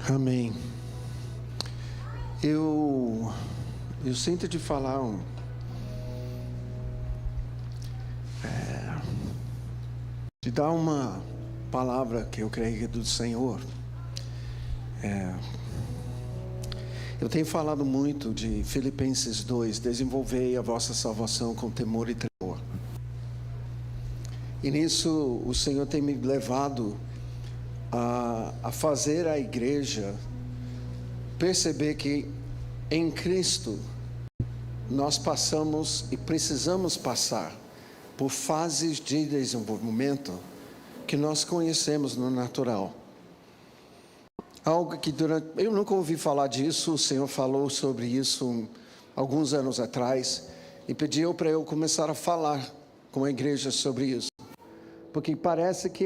Amém. Eu sinto de falar de dar uma palavra que eu creio que é do Senhor. Eu tenho falado muito de Filipenses 2, desenvolvei a vossa salvação com temor e tremor. E nisso o Senhor tem me levado a fazer a igreja perceber que em Cristo nós passamos e precisamos passar por fases de desenvolvimento que nós conhecemos no natural. Algo que eu nunca ouvi falar disso, o Senhor falou sobre isso alguns anos atrás e pediu para eu começar a falar com a igreja sobre isso. Porque parece que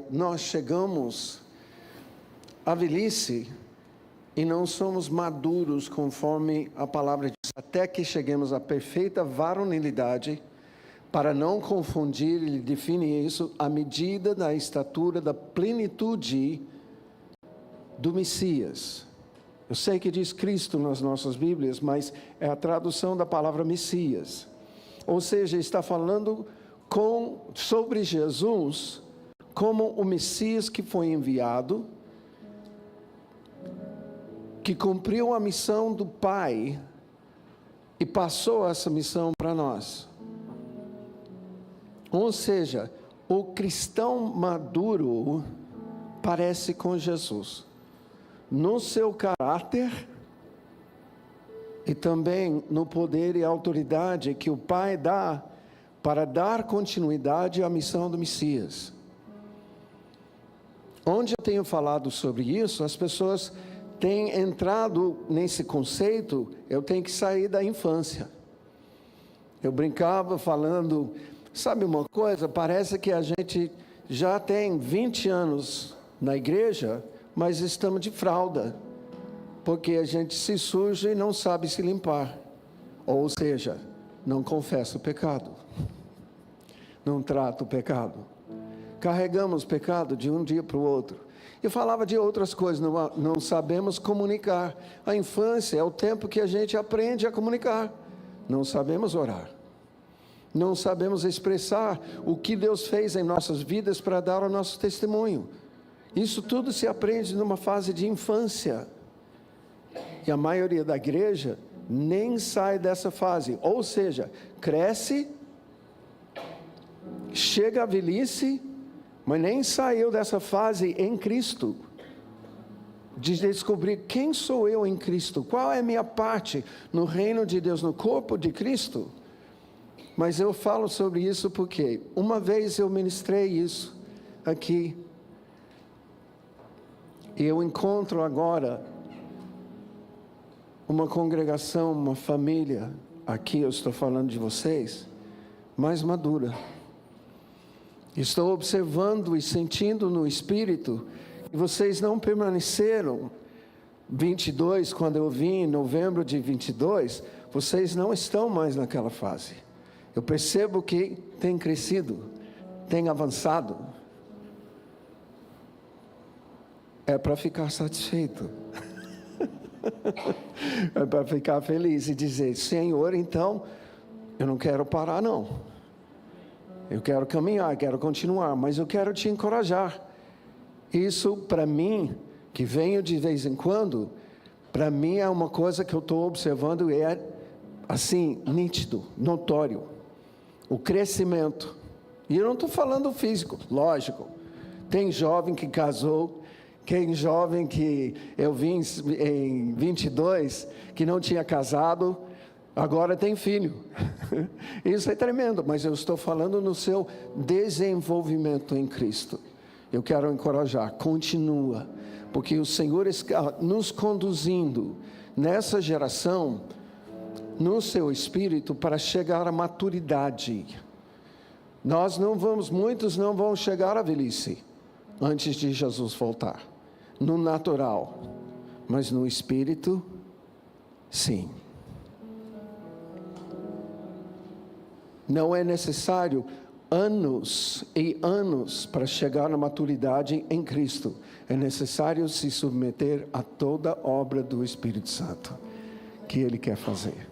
nós chegamos à velhice e não somos maduros conforme a palavra diz, até que cheguemos à perfeita varonilidade, para não confundir, ele define isso, a medida da estatura da plenitude do Messias. Eu sei que diz Cristo nas nossas Bíblias, mas é a tradução da palavra Messias. Ou seja, está falando sobre Jesus como o Messias que foi enviado, que cumpriu a missão do Pai e passou essa missão para nós. Ou seja, o cristão maduro parece com Jesus no seu caráter e também no poder e autoridade que o Pai dá para dar continuidade à missão do Messias. Onde eu tenho falado sobre isso, as pessoas têm entrado nesse conceito, eu tenho que sair da infância. Eu brincava falando, sabe uma coisa, parece que a gente já tem 20 anos na igreja, mas estamos de fralda, porque a gente se suja e não sabe se limpar. Ou seja, não confessa o pecado, não trata o pecado. Carregamos o pecado de um dia para o outro. Eu falava de outras coisas, não sabemos comunicar. A infância é o tempo que a gente aprende a comunicar. Não sabemos orar. Não sabemos expressar o que Deus fez em nossas vidas para dar o nosso testemunho. Isso tudo se aprende numa fase de infância. E a maioria da igreja nem sai dessa fase. Ou seja, cresce, chega à velhice, mas nem saiu dessa fase em Cristo, de descobrir quem sou eu em Cristo, qual é a minha parte no reino de Deus, no corpo de Cristo. Mas eu falo sobre isso porque uma vez eu ministrei isso aqui, e eu encontro agora uma congregação, uma família, aqui eu estou falando de vocês, mais madura. Estou observando e sentindo no Espírito que vocês não permaneceram 22, quando eu vim em novembro de 22, vocês não estão mais naquela fase. Eu percebo que tem crescido, tem avançado. É para ficar satisfeito. É para ficar feliz e dizer, Senhor, então, eu não quero parar não. Eu quero caminhar, quero continuar, mas eu quero te encorajar. Isso para mim, que venho de vez em quando, para mim é uma coisa que eu estou observando e é assim, nítido, notório. O crescimento. E eu não estou falando físico, lógico. Tem jovem que casou, tem jovem que eu vi em 22, que não tinha casado, agora tem filho. Isso é tremendo, mas eu estou falando no seu desenvolvimento em Cristo. Eu quero encorajar, continua, porque o Senhor está nos conduzindo nessa geração, no seu espírito, para chegar à maturidade. Muitos não vão chegar à velhice, antes de Jesus voltar, no natural, mas no espírito, sim. Não é necessário anos e anos para chegar na maturidade em Cristo. É necessário se submeter a toda obra do Espírito Santo que Ele quer fazer.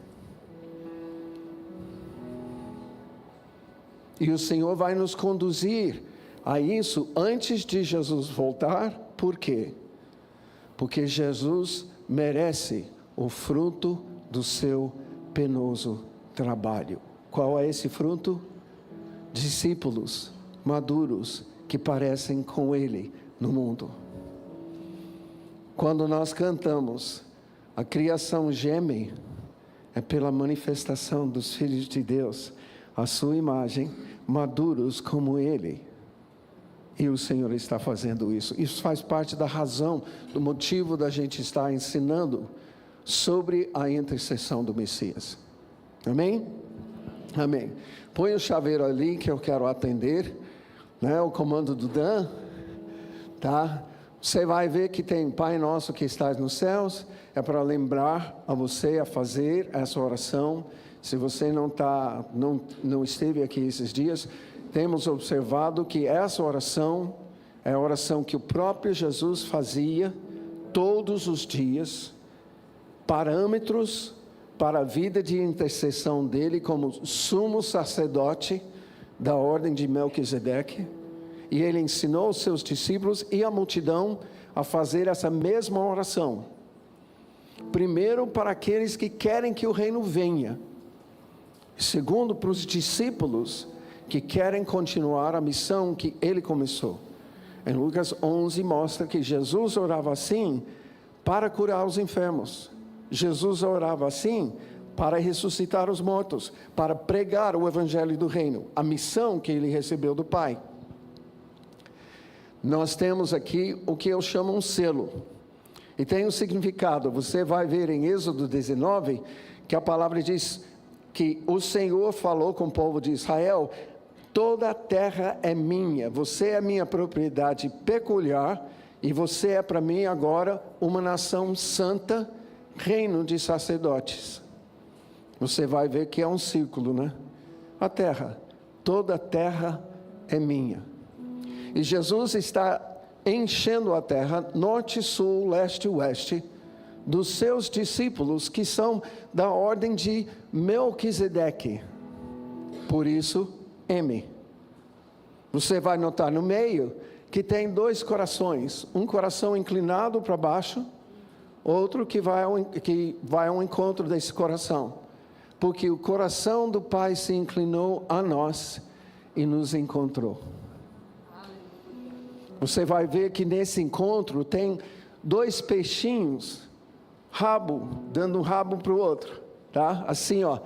E o Senhor vai nos conduzir a isso antes de Jesus voltar. Por quê? Porque Jesus merece o fruto do seu penoso trabalho. Qual é esse fruto? Discípulos maduros que parecem com Ele no mundo. Quando nós cantamos, a criação geme, é pela manifestação dos filhos de Deus, a sua imagem, maduros como Ele. E o Senhor está fazendo isso. Isso faz parte da razão, do motivo da gente estar ensinando sobre a intercessão do Messias. Amém? Amém. Põe o chaveiro ali que eu quero atender, né? O comando do Dan, tá? Você vai ver que tem Pai Nosso que estás nos céus. É para lembrar a você a fazer essa oração. Se você não esteve aqui esses dias, temos observado que essa oração é a oração que o próprio Jesus fazia todos os dias, parâmetros para a vida de intercessão dele como sumo sacerdote da ordem de Melquisedeque. E ele ensinou os seus discípulos e a multidão a fazer essa mesma oração. Primeiro, para aqueles que querem que o reino venha. Segundo, para os discípulos que querem continuar a missão que ele começou. Em Lucas 11 mostra que Jesus orava assim para curar os enfermos. Jesus orava assim para ressuscitar os mortos, para pregar o evangelho do reino, a missão que ele recebeu do Pai. Nós temos aqui o que eu chamo um selo, e tem um significado. Você vai ver em Êxodo 19, que a palavra diz que o Senhor falou com o povo de Israel: toda a terra é minha, você é minha propriedade peculiar, e você é para mim agora uma nação santa, reino de sacerdotes. Você vai ver que é um círculo, né? A terra, toda a terra é minha. E Jesus está enchendo a terra, norte, sul, leste e oeste, dos seus discípulos, que são da ordem de Melquisedeque. Por isso, M. Você vai notar no meio que tem dois corações, um coração inclinado para baixo, outro que vai ao encontro desse coração, porque o coração do Pai se inclinou a nós e nos encontrou. Você vai ver que nesse encontro tem dois peixinhos, rabo, dando um rabo para o outro, tá? Assim, ó,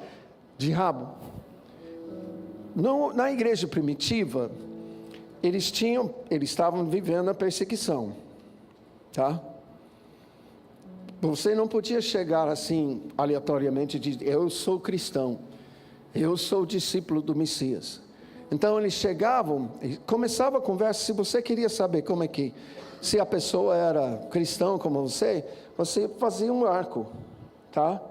de rabo. Na igreja primitiva, eles estavam vivendo a perseguição, tá? Você não podia chegar assim, aleatoriamente, e dizer: eu sou cristão, eu sou discípulo do Messias. Então eles chegavam, e começava a conversa. Se você queria saber como é que, se a pessoa era cristão como você fazia um arco, tá?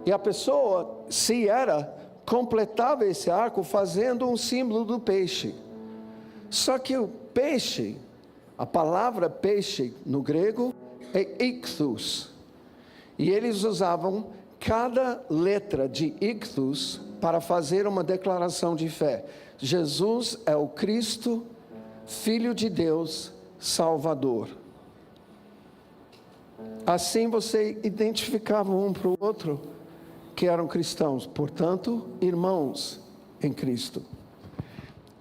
E a pessoa, se era, completava esse arco fazendo um símbolo do peixe. Só que o peixe, a palavra peixe no grego é ichthus. E eles usavam cada letra de ichthus para fazer uma declaração de fé. Jesus é o Cristo, Filho de Deus, Salvador. Assim você identificava um para o outro que eram cristãos, portanto, irmãos em Cristo.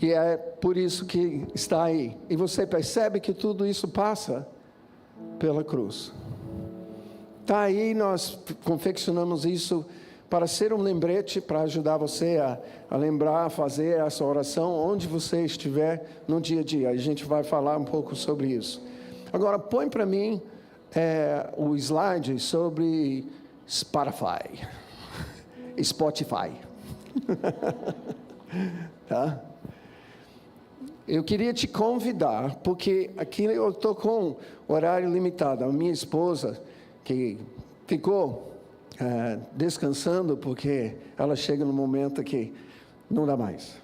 E é por isso que está aí. E você percebe que tudo isso passa pela cruz. Está aí, nós confeccionamos isso para ser um lembrete, para ajudar você a lembrar, a fazer essa oração onde você estiver no dia a dia. A gente vai falar um pouco sobre isso. Agora, põe para mim o slide sobre Spotify. Tá? Eu queria te convidar, porque aqui eu estou com horário limitado. A minha esposa, que ficou descansando, porque ela chega no momento que não dá mais.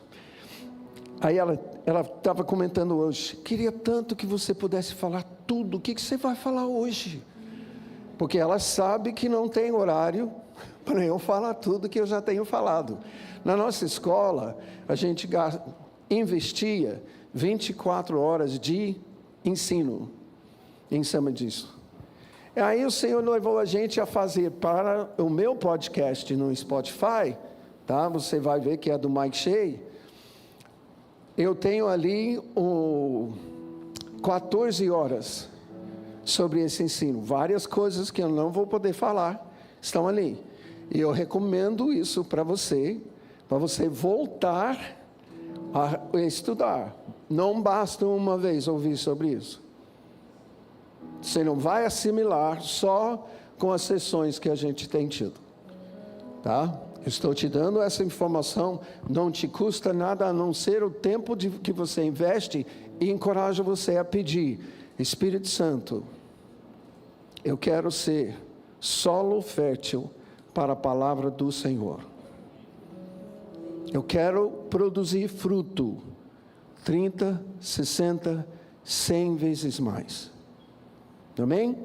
Aí ela estava comentando hoje, queria tanto que você pudesse falar tudo, o que você vai falar hoje? Porque ela sabe que não tem horário para eu falar tudo que eu já tenho falado. Na nossa escola, a gente investia 24 horas de ensino em cima disso. Aí o Senhor levou a gente a fazer para o meu podcast no Spotify, tá? Você vai ver que é do Mike Shea. Eu tenho ali 14 horas sobre esse ensino. Várias coisas que eu não vou poder falar estão ali. E eu recomendo isso para você voltar a estudar. Não basta uma vez ouvir sobre isso. Você não vai assimilar só com as sessões que a gente tem tido. Tá? Estou te dando essa informação, não te custa nada a não ser o tempo que você investe, e encorajo você a pedir: Espírito Santo, eu quero ser solo fértil para a palavra do Senhor. Eu quero produzir fruto 30, 60, 100 vezes mais. Amém?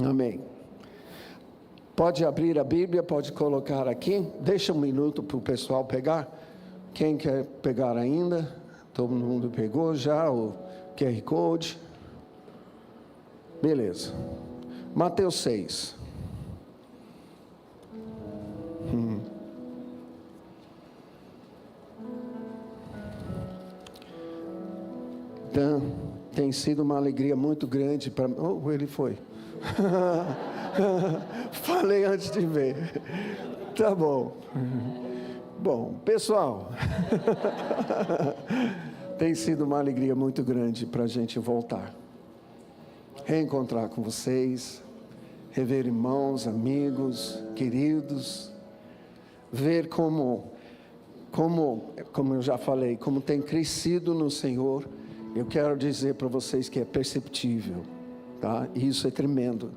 Amém. Pode abrir a Bíblia, pode colocar aqui. Deixa um minuto para o pessoal pegar. Quem quer pegar ainda? Todo mundo pegou já o QR Code. Beleza. Mateus 6. Dan, tem sido uma alegria muito grande para mim. Oh, ele foi. Falei antes de ver. Tá bom. Bom, pessoal, tem sido uma alegria muito grande para a gente voltar, reencontrar com vocês, rever irmãos, amigos, queridos, ver como eu já falei, como tem crescido no Senhor. Eu quero dizer para vocês que é perceptível, tá? E isso é tremendo,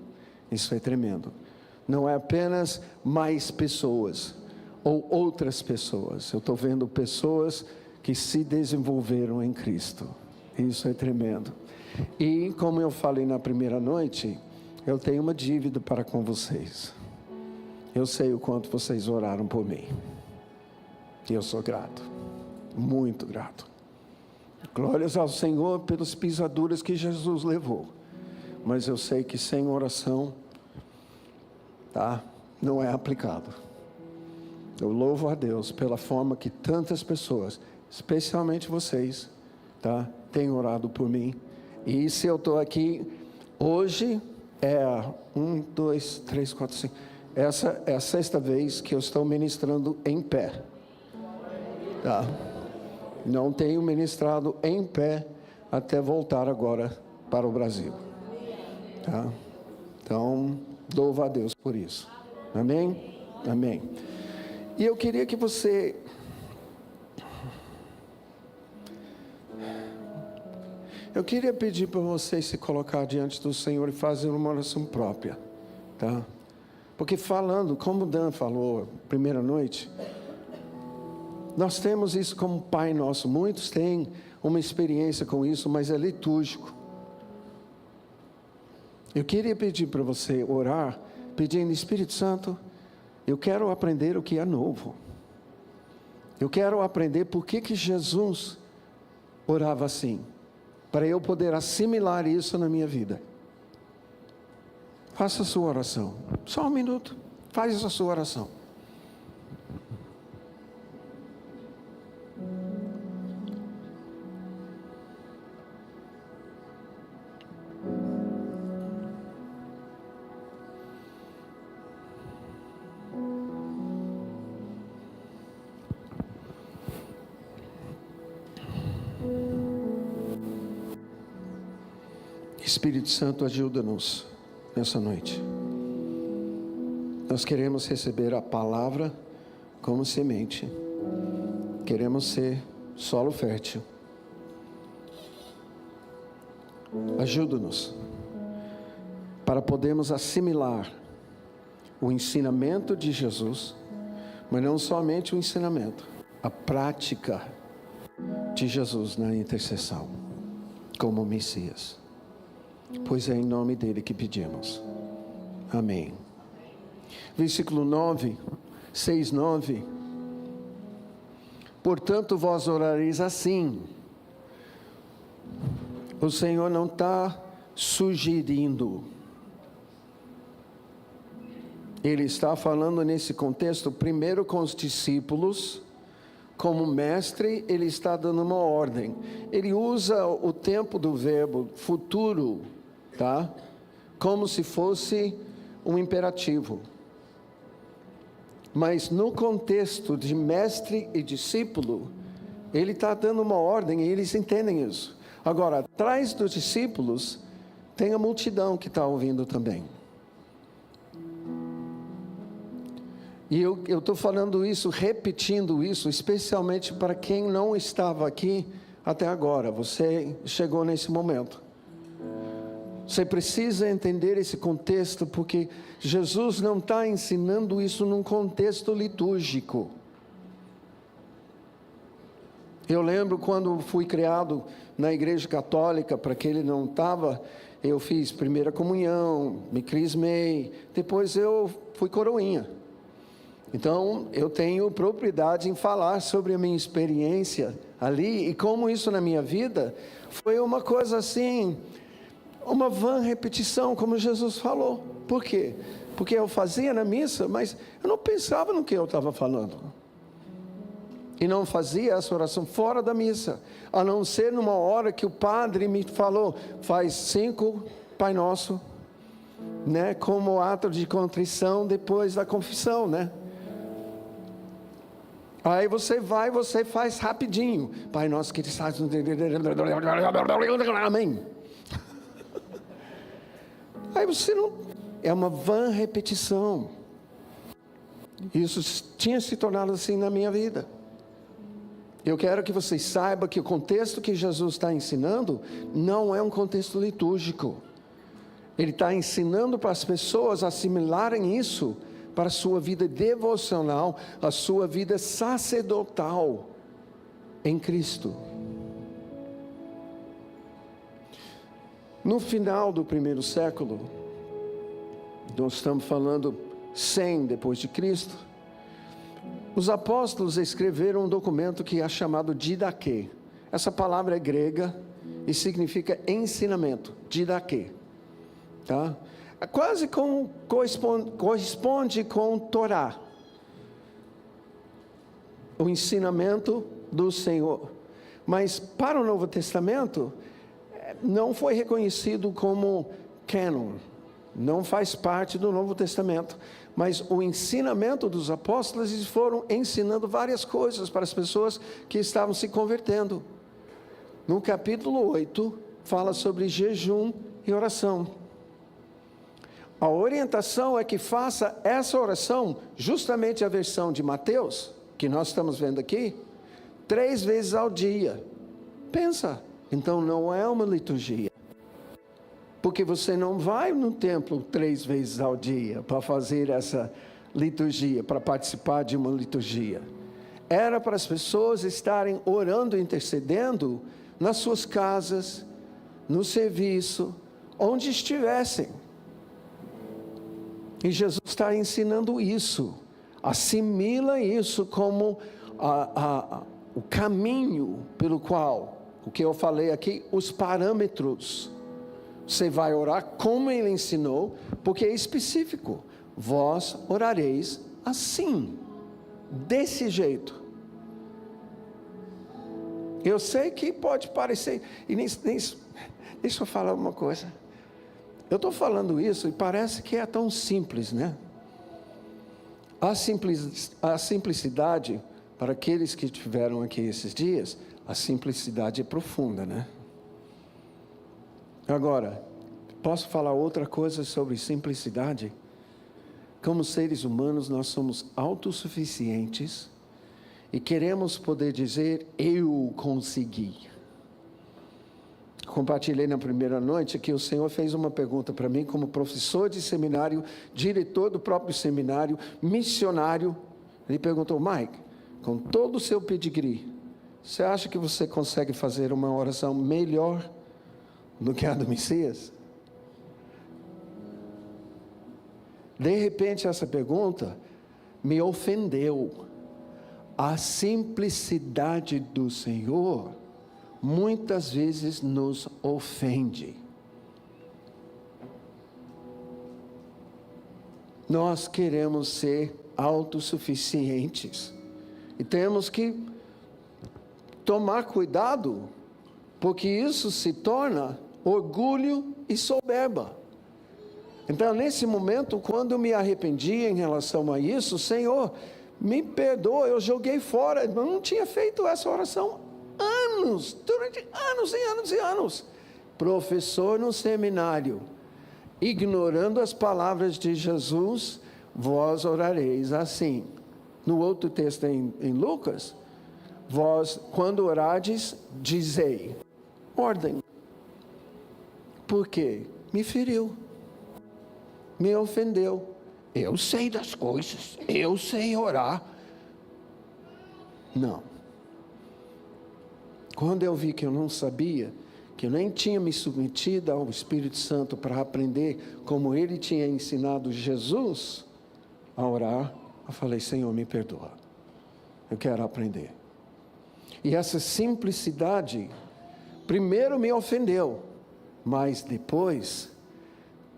isso é tremendo. Não é apenas mais pessoas ou outras pessoas. Eu estou vendo pessoas que se desenvolveram em Cristo. Isso é tremendo. E como eu falei na primeira noite, eu tenho uma dívida para com vocês. Eu sei o quanto vocês oraram por mim. E eu sou grato, muito grato. Glórias ao Senhor pelas pisaduras que Jesus levou. Mas eu sei que sem oração, tá? Não é aplicado. Eu louvo a Deus pela forma que tantas pessoas, especialmente vocês, tá? Têm orado por mim. E se eu estou aqui hoje, é 1, 2, 3, 4, 5. Essa é a 6ª vez que eu estou ministrando em pé. Tá? Não tenho ministrado em pé até voltar agora para o Brasil. Tá? Então, louvo a Deus por isso. Amém? Amém. E eu queria que você... Eu queria pedir para você se colocar diante do Senhor e fazer uma oração própria. Tá? Porque falando, como Dan falou, primeira noite... Nós temos isso como Pai Nosso. Muitos têm uma experiência com isso, mas é litúrgico. Eu queria pedir para você orar, pedindo: Espírito Santo, eu quero aprender o que é novo. Eu quero aprender por que Jesus orava assim, para eu poder assimilar isso na minha vida. Faça a sua oração. Só um minuto. Faz a sua oração. Espírito Santo, ajuda-nos nessa noite. Nós queremos receber a palavra como semente. Queremos ser solo fértil. Ajuda-nos para podermos assimilar o ensinamento de Jesus, mas não somente o ensinamento, a prática de Jesus na intercessão, como Messias. Pois é em nome dele que pedimos. Amém. Versículo 9, 6, 9. Portanto, vós orareis assim. O Senhor não está sugerindo. Ele está falando nesse contexto, primeiro com os discípulos. Como mestre, ele está dando uma ordem. Ele usa o tempo do verbo futuro, tá? Como se fosse um imperativo. Mas no contexto de mestre e discípulo, ele está dando uma ordem e eles entendem isso. Agora, atrás dos discípulos, tem a multidão que está ouvindo também. E eu estou falando isso, repetindo isso, especialmente para quem não estava aqui até agora. Você chegou nesse momento. Você precisa entender esse contexto, porque Jesus não está ensinando isso num contexto litúrgico. Eu lembro quando fui criado na igreja católica, para quem ele não estava, eu fiz primeira comunhão, me crismei, depois eu fui coroinha. Então, eu tenho propriedade em falar sobre a minha experiência ali, e como isso na minha vida foi uma coisa assim, uma vã repetição, como Jesus falou. Por quê? Porque eu fazia na missa, mas eu não pensava no que eu estava falando. E não fazia essa oração fora da missa, a não ser numa hora que o padre me falou, faz 5 Pai Nosso, né, como ato de contrição depois da confissão, né? Aí você vai, você faz rapidinho. Pai Nosso que estás no... Amém. Aí você não... É uma vã repetição. Isso tinha se tornado assim na minha vida. Eu quero que vocês saibam que o contexto que Jesus está ensinando não é um contexto litúrgico. Ele está ensinando para as pessoas assimilarem isso para a sua vida devocional, a sua vida sacerdotal em Cristo. No final do primeiro século, nós estamos falando 100 depois de Cristo, os apóstolos escreveram um documento que é chamado Didaquê. Essa palavra é grega e significa ensinamento, Didaquê, tá? Quase como corresponde com Torá, o ensinamento do Senhor. Mas para o Novo Testamento, não foi reconhecido como canon, não faz parte do Novo Testamento. Mas o ensinamento dos apóstolos, eles foram ensinando várias coisas para as pessoas que estavam se convertendo. No capítulo 8, fala sobre jejum e oração. A orientação é que faça essa oração, justamente a versão de Mateus, que nós estamos vendo aqui, 3 vezes ao dia. Pensa, então não é uma liturgia. Porque você não vai no templo 3 vezes ao dia para fazer essa liturgia, para participar de uma liturgia. Era para as pessoas estarem orando, intercedendo nas suas casas, no serviço, onde estivessem. E Jesus está ensinando isso, assimila isso como o caminho pelo qual, o que eu falei aqui, os parâmetros. Você vai orar como ele ensinou, porque é específico. Vós orareis assim, desse jeito. Eu sei que pode parecer, e deixa eu falar uma coisa. Eu estou falando isso e parece que é tão simples, né? A simplicidade, para aqueles que estiveram aqui esses dias, a simplicidade é profunda, né? Agora, posso falar outra coisa sobre simplicidade? Como seres humanos, nós somos autossuficientes e queremos poder dizer, eu consegui. Compartilhei na primeira noite que o Senhor fez uma pergunta para mim, como professor de seminário, diretor do próprio seminário, missionário. Ele perguntou, Mike, com todo o seu pedigree, Você acha que você consegue fazer uma oração melhor do que a do Messias? De repente, essa pergunta me ofendeu. A simplicidade do Senhor muitas vezes nos ofende. Nós queremos ser autossuficientes e temos que tomar cuidado, porque isso se torna orgulho e soberba. Então, nesse momento, quando eu me arrependi em relação a isso, Senhor, me perdoa, eu joguei fora, eu não tinha feito essa oração durante anos e anos e anos. Professor no seminário, ignorando as palavras de Jesus, vós orareis assim. No outro texto em Lucas, vós, quando orardes, dizei, ordem. Por quê? Me feriu, me ofendeu. Eu sei das coisas, eu sei orar. Não. Quando eu vi que eu não sabia, que eu nem tinha me submetido ao Espírito Santo para aprender como ele tinha ensinado Jesus a orar, eu falei, Senhor, me perdoa. Eu quero aprender. E essa simplicidade, primeiro me ofendeu, mas depois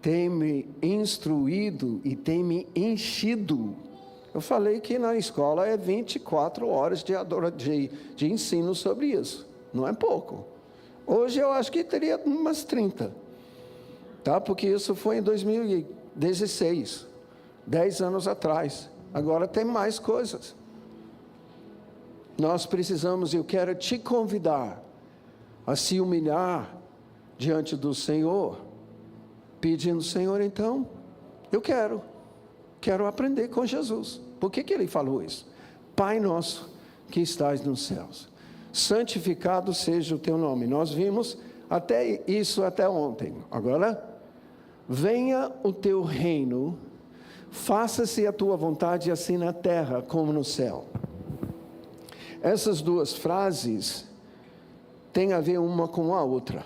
tem me instruído e tem me enchido. Eu falei que na escola é 24 horas de ensino sobre isso. Não é pouco. Hoje eu acho que teria umas 30. Tá? Porque isso foi em 2016. 10 anos atrás. Agora tem mais coisas. Nós precisamos, eu quero te convidar a se humilhar diante do Senhor, pedindo, Senhor, então, eu quero aprender com Jesus. Por que ele falou isso? Pai nosso que estás nos céus, santificado seja o teu nome. Nós vimos até isso até ontem. Agora, venha o teu reino, faça-se a tua vontade assim na terra como no céu. Essas duas frases têm a ver uma com a outra.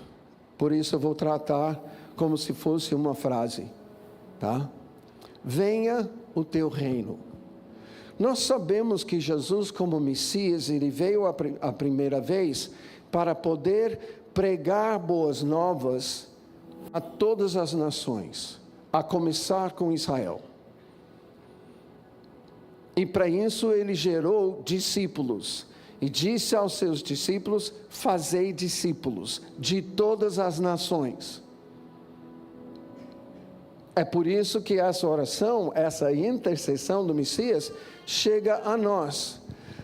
Por isso eu vou tratar como se fosse uma frase, tá? Venha o teu reino. Nós sabemos que Jesus, como Messias, ele veio a primeira vez para poder pregar boas novas a todas as nações, a começar com Israel. E para isso ele gerou discípulos e disse aos seus discípulos, fazei discípulos de todas as nações. É por isso que essa oração, essa intercessão do Messias, chega a nós.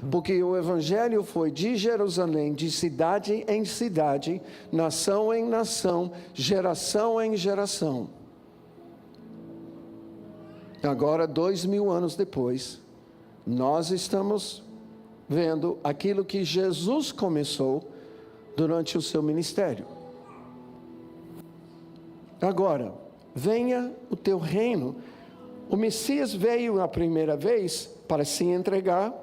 Porque o Evangelho foi de Jerusalém, de cidade em cidade, nação em nação, geração em geração. Agora, 2000 anos depois, nós estamos vendo aquilo que Jesus começou durante o seu ministério. Agora, venha o teu reino. O Messias veio a primeira vez para se entregar,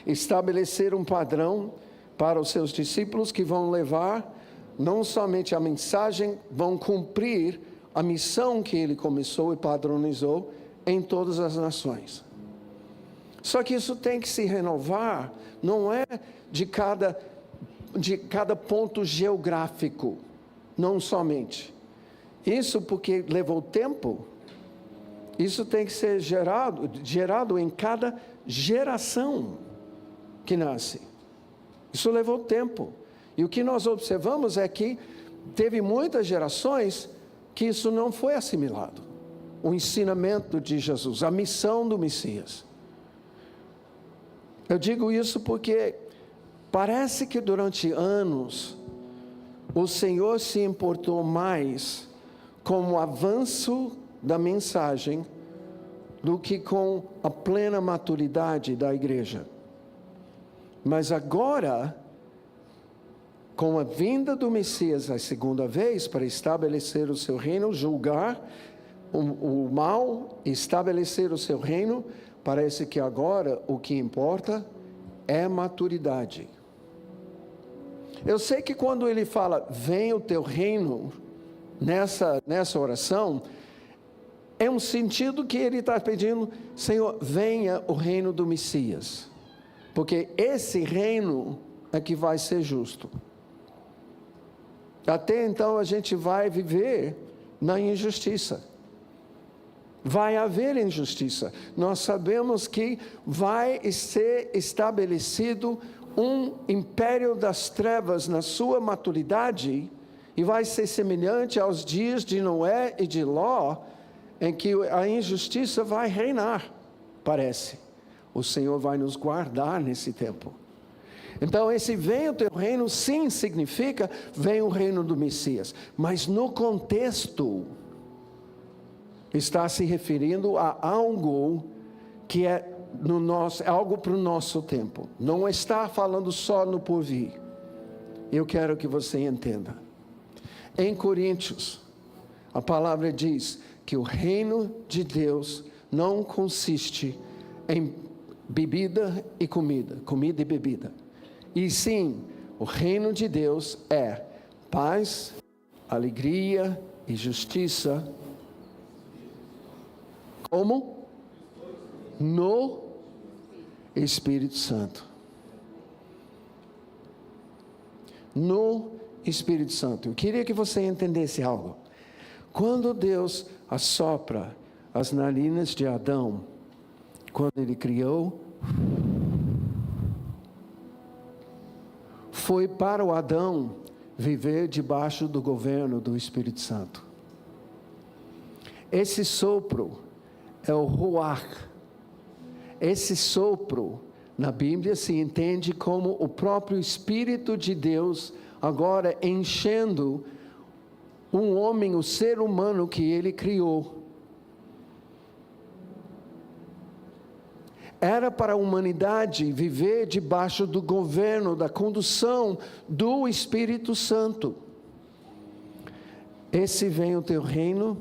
estabelecer um padrão para os seus discípulos que vão levar não somente a mensagem, vão cumprir a missão que ele começou e padronizou em todas as nações. Só que isso tem que se renovar, não é de cada ponto geográfico, não somente. Isso porque levou tempo. Isso tem que ser gerado em cada geração que nasce. Isso levou tempo. E o que nós observamos é que teve muitas gerações que isso não foi assimilado. O ensinamento de Jesus, a missão do Messias. Eu digo isso porque parece que durante anos o Senhor se importou mais com o avanço da mensagem do que com a plena maturidade da igreja. Mas agora, com a vinda do Messias a segunda vez para estabelecer o seu reino, julgar o mal, estabelecer o seu reino, parece que agora o que importa é maturidade. Eu sei que quando ele fala, venha o teu reino, nessa oração, é um sentido que ele está pedindo, Senhor, venha o reino do Messias. Porque esse reino é que vai ser justo. Até então a gente vai viver na injustiça. Vai haver injustiça. Nós sabemos que vai ser estabelecido um império das trevas na sua maturidade e vai ser semelhante aos dias de Noé e de Ló, em que a injustiça vai reinar, parece. O Senhor vai nos guardar nesse tempo. Então, esse venha o teu reino, sim, significa, vem o reino do Messias. Mas no contexto, está se referindo a algo que é algo para o nosso tempo. Não está falando só no porvir. Eu quero que você entenda. Em Coríntios, a palavra diz que o reino de Deus não consiste em bebida e comida e bebida. E sim, o reino de Deus é paz, alegria e justiça. Como? No Espírito Santo. No Espírito Santo. Eu queria que você entendesse algo. Quando Deus assopra as narinas de Adão, quando ele criou, foi para o Adão viver debaixo do governo do Espírito Santo. Esse sopro é o Ruach. Esse sopro, na Bíblia, se entende como o próprio Espírito de Deus, agora enchendo um homem, o ser humano que ele criou. Era para a humanidade viver debaixo do governo, da condução do Espírito Santo. Esse vem o teu reino,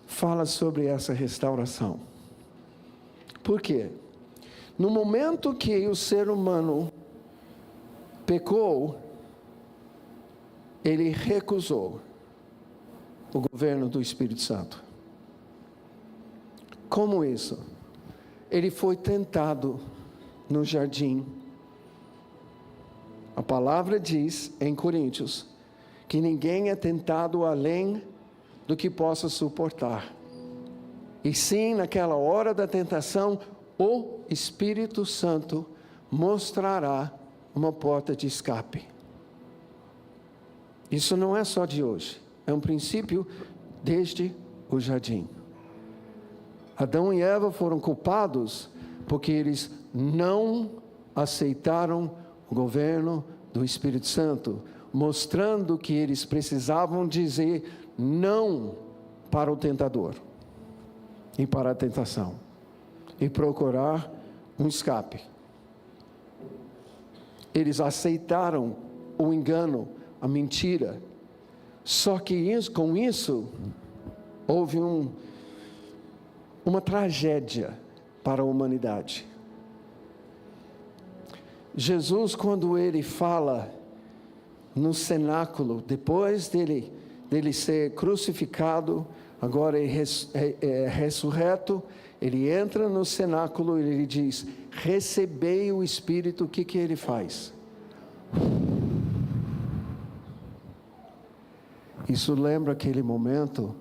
fala sobre essa restauração. Por quê? No momento que o ser humano pecou, ele recusou o governo do Espírito Santo. Como isso? Ele foi tentado no jardim. A palavra diz em Coríntios que ninguém é tentado além do que possa suportar. E sim, naquela hora da tentação, o Espírito Santo mostrará uma porta de escape. Isso não é só de hoje, é um princípio desde o jardim. Adão e Eva foram culpados porque eles não aceitaram o governo do Espírito Santo, mostrando que eles precisavam dizer não para o tentador e para a tentação, e procurar um escape. Eles aceitaram o engano, a mentira, só que com isso houve uma tragédia para a humanidade. Jesus, quando ele fala no cenáculo, depois dele ser crucificado, agora é ressurreto, ele entra no cenáculo e ele diz, recebei o Espírito. O que ele faz? Isso lembra aquele momento,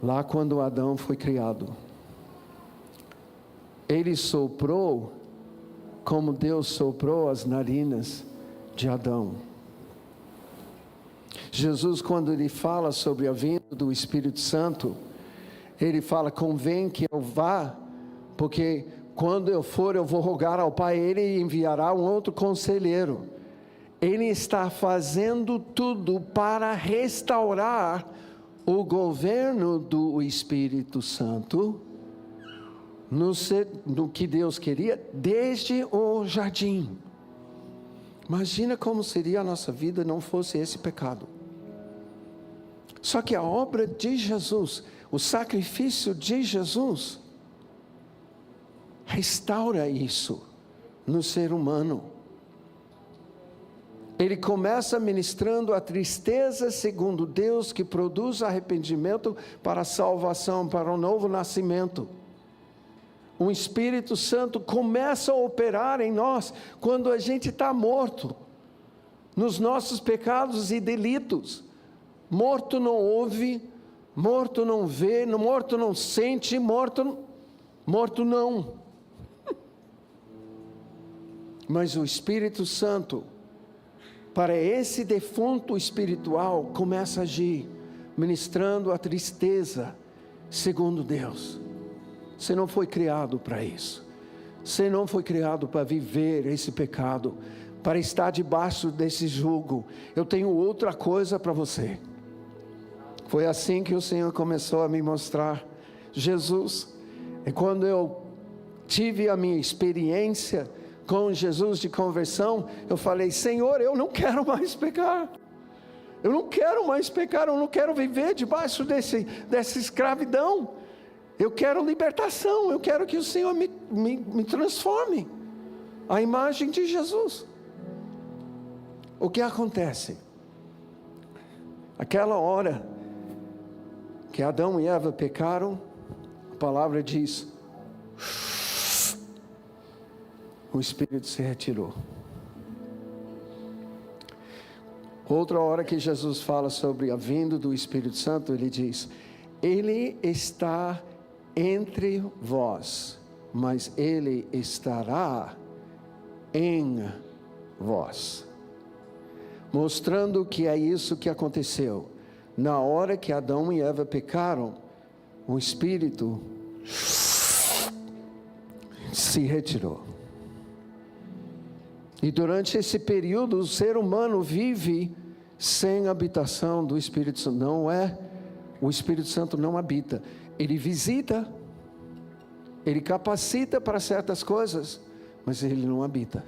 lá quando Adão foi criado. Ele soprou, como Deus soprou as narinas de Adão. Jesus, quando ele fala sobre a vinda do Espírito Santo, ele fala, convém que eu vá, porque quando eu for, eu vou rogar ao Pai, ele enviará um outro conselheiro. Ele está fazendo tudo para restaurar o governo do Espírito Santo, no que Deus queria, desde o jardim. Imagina como seria a nossa vida não fosse esse pecado. Só que a obra de Jesus, o sacrifício de Jesus, restaura isso no ser humano. Ele começa ministrando a tristeza segundo Deus, que produz arrependimento para a salvação, para o novo nascimento. O Espírito Santo começa a operar em nós quando a gente está morto, nos nossos pecados e delitos. Morto não ouve, morto não vê, morto não sente, morto não. Mas o Espírito Santo, para esse defunto espiritual, começa a agir, ministrando a tristeza segundo Deus. Você não foi criado para isso. Você não foi criado para viver esse pecado, para estar debaixo desse jugo. Eu tenho outra coisa para você. Foi assim que o Senhor começou a me mostrar Jesus. E quando eu tive a minha experiência com Jesus de conversão, eu falei: Senhor, eu não quero mais pecar. Eu não quero mais pecar, eu não quero viver debaixo dessa escravidão. Eu quero libertação, eu quero que o Senhor me transforme à imagem de Jesus. O que acontece? Aquela hora que Adão e Eva pecaram, a palavra diz: o Espírito se retirou. Outra hora que Jesus fala sobre a vinda do Espírito Santo, ele diz: Ele está entre vós, mas Ele estará em vós. Mostrando que é isso que aconteceu. Na hora que Adão e Eva pecaram, o Espírito se retirou. E durante esse período, o ser humano vive sem habitação do Espírito Santo. O Espírito Santo não habita. Ele visita, ele capacita para certas coisas, mas ele não habita.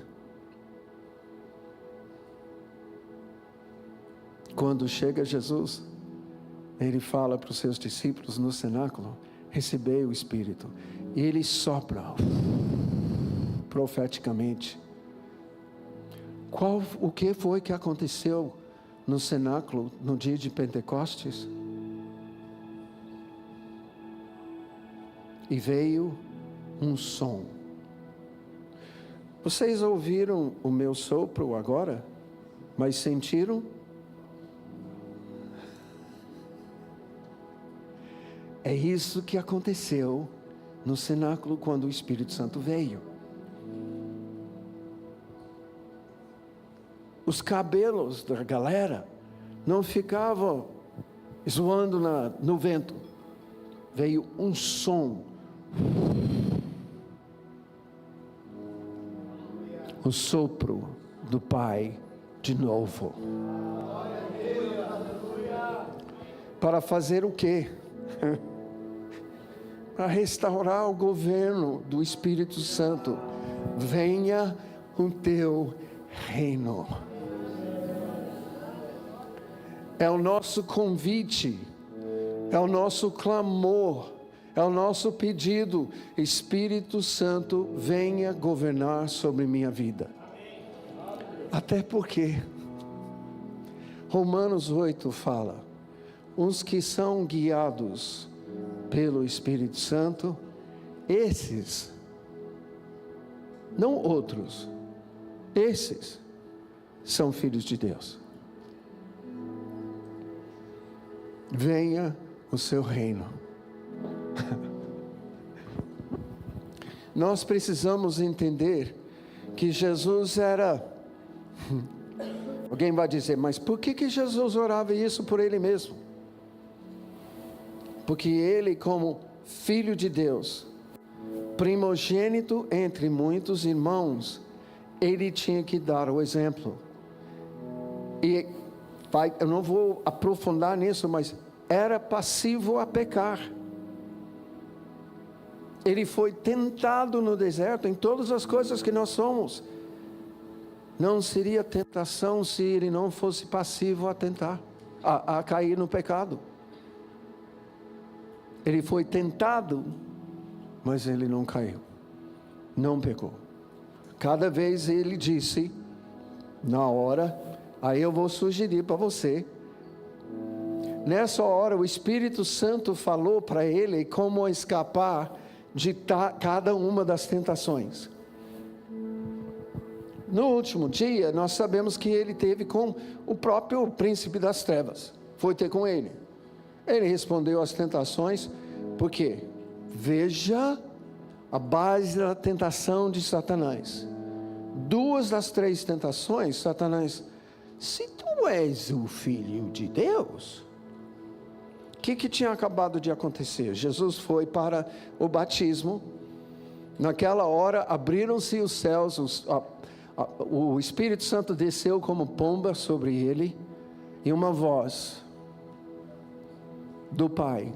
Quando chega Jesus, ele fala para os seus discípulos no cenáculo: recebei o Espírito. E ele sopra profeticamente. O que foi que aconteceu no cenáculo no dia de Pentecostes? E veio um som. Vocês ouviram o meu sopro agora? Mas sentiram? É isso que aconteceu no cenáculo quando o Espírito Santo veio. Os cabelos da galera não ficavam zoando no vento. Veio um som. O sopro do Pai de novo. Para fazer o quê? Para restaurar o governo do Espírito Santo. Venha o teu reino. É o nosso convite, é o nosso clamor, é o nosso pedido: Espírito Santo, venha governar sobre minha vida. Até porque Romanos 8 fala: os que são guiados pelo Espírito Santo, esses, não outros, esses são filhos de Deus. Venha o seu reino. Nós precisamos entender que Jesus era... Alguém vai dizer: mas por que Jesus orava isso por Ele mesmo? Porque Ele, como Filho de Deus, primogênito entre muitos irmãos, Ele tinha que dar o exemplo. E eu não vou aprofundar nisso, mas era passivo a pecar. Ele foi tentado no deserto em todas as coisas que nós somos. Não seria tentação se ele não fosse passivo a tentar, a cair no pecado. Ele foi tentado, mas ele não caiu, não pecou. Cada vez ele disse: na hora Aí eu vou sugerir para você. Nessa hora o Espírito Santo falou para ele como escapar de cada uma das tentações. No último dia, nós sabemos que ele teve com o próprio príncipe das trevas. Foi ter com ele. Ele respondeu às tentações, porque veja a base da tentação de Satanás. 2 das 3 tentações, Satanás, se tu és o Filho de Deus, o que tinha acabado de acontecer? Jesus foi para o batismo. Naquela hora, abriram-se os céus, o Espírito Santo desceu como pomba sobre ele, e uma voz do Pai: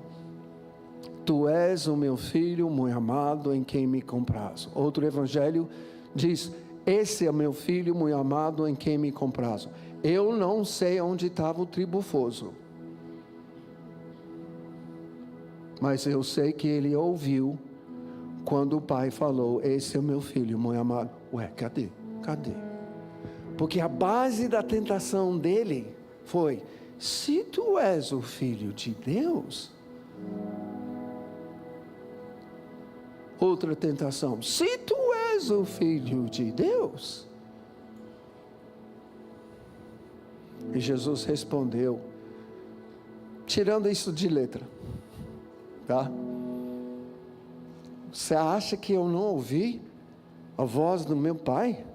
Tu és o meu filho muito amado, em quem me comprazo. Outro evangelho diz: Esse é meu filho muito amado, em quem me comprazo. Eu não sei onde estava o tribufoso, mas eu sei que ele ouviu quando o pai falou: Esse é o meu filho muito amado. Ué, cadê? Porque a base da tentação dele foi: se tu és o Filho de Deus. Outra tentação: se tu és o Filho de Deus. E Jesus respondeu, tirando isso de letra, tá? Você acha que eu não ouvi a voz do meu Pai?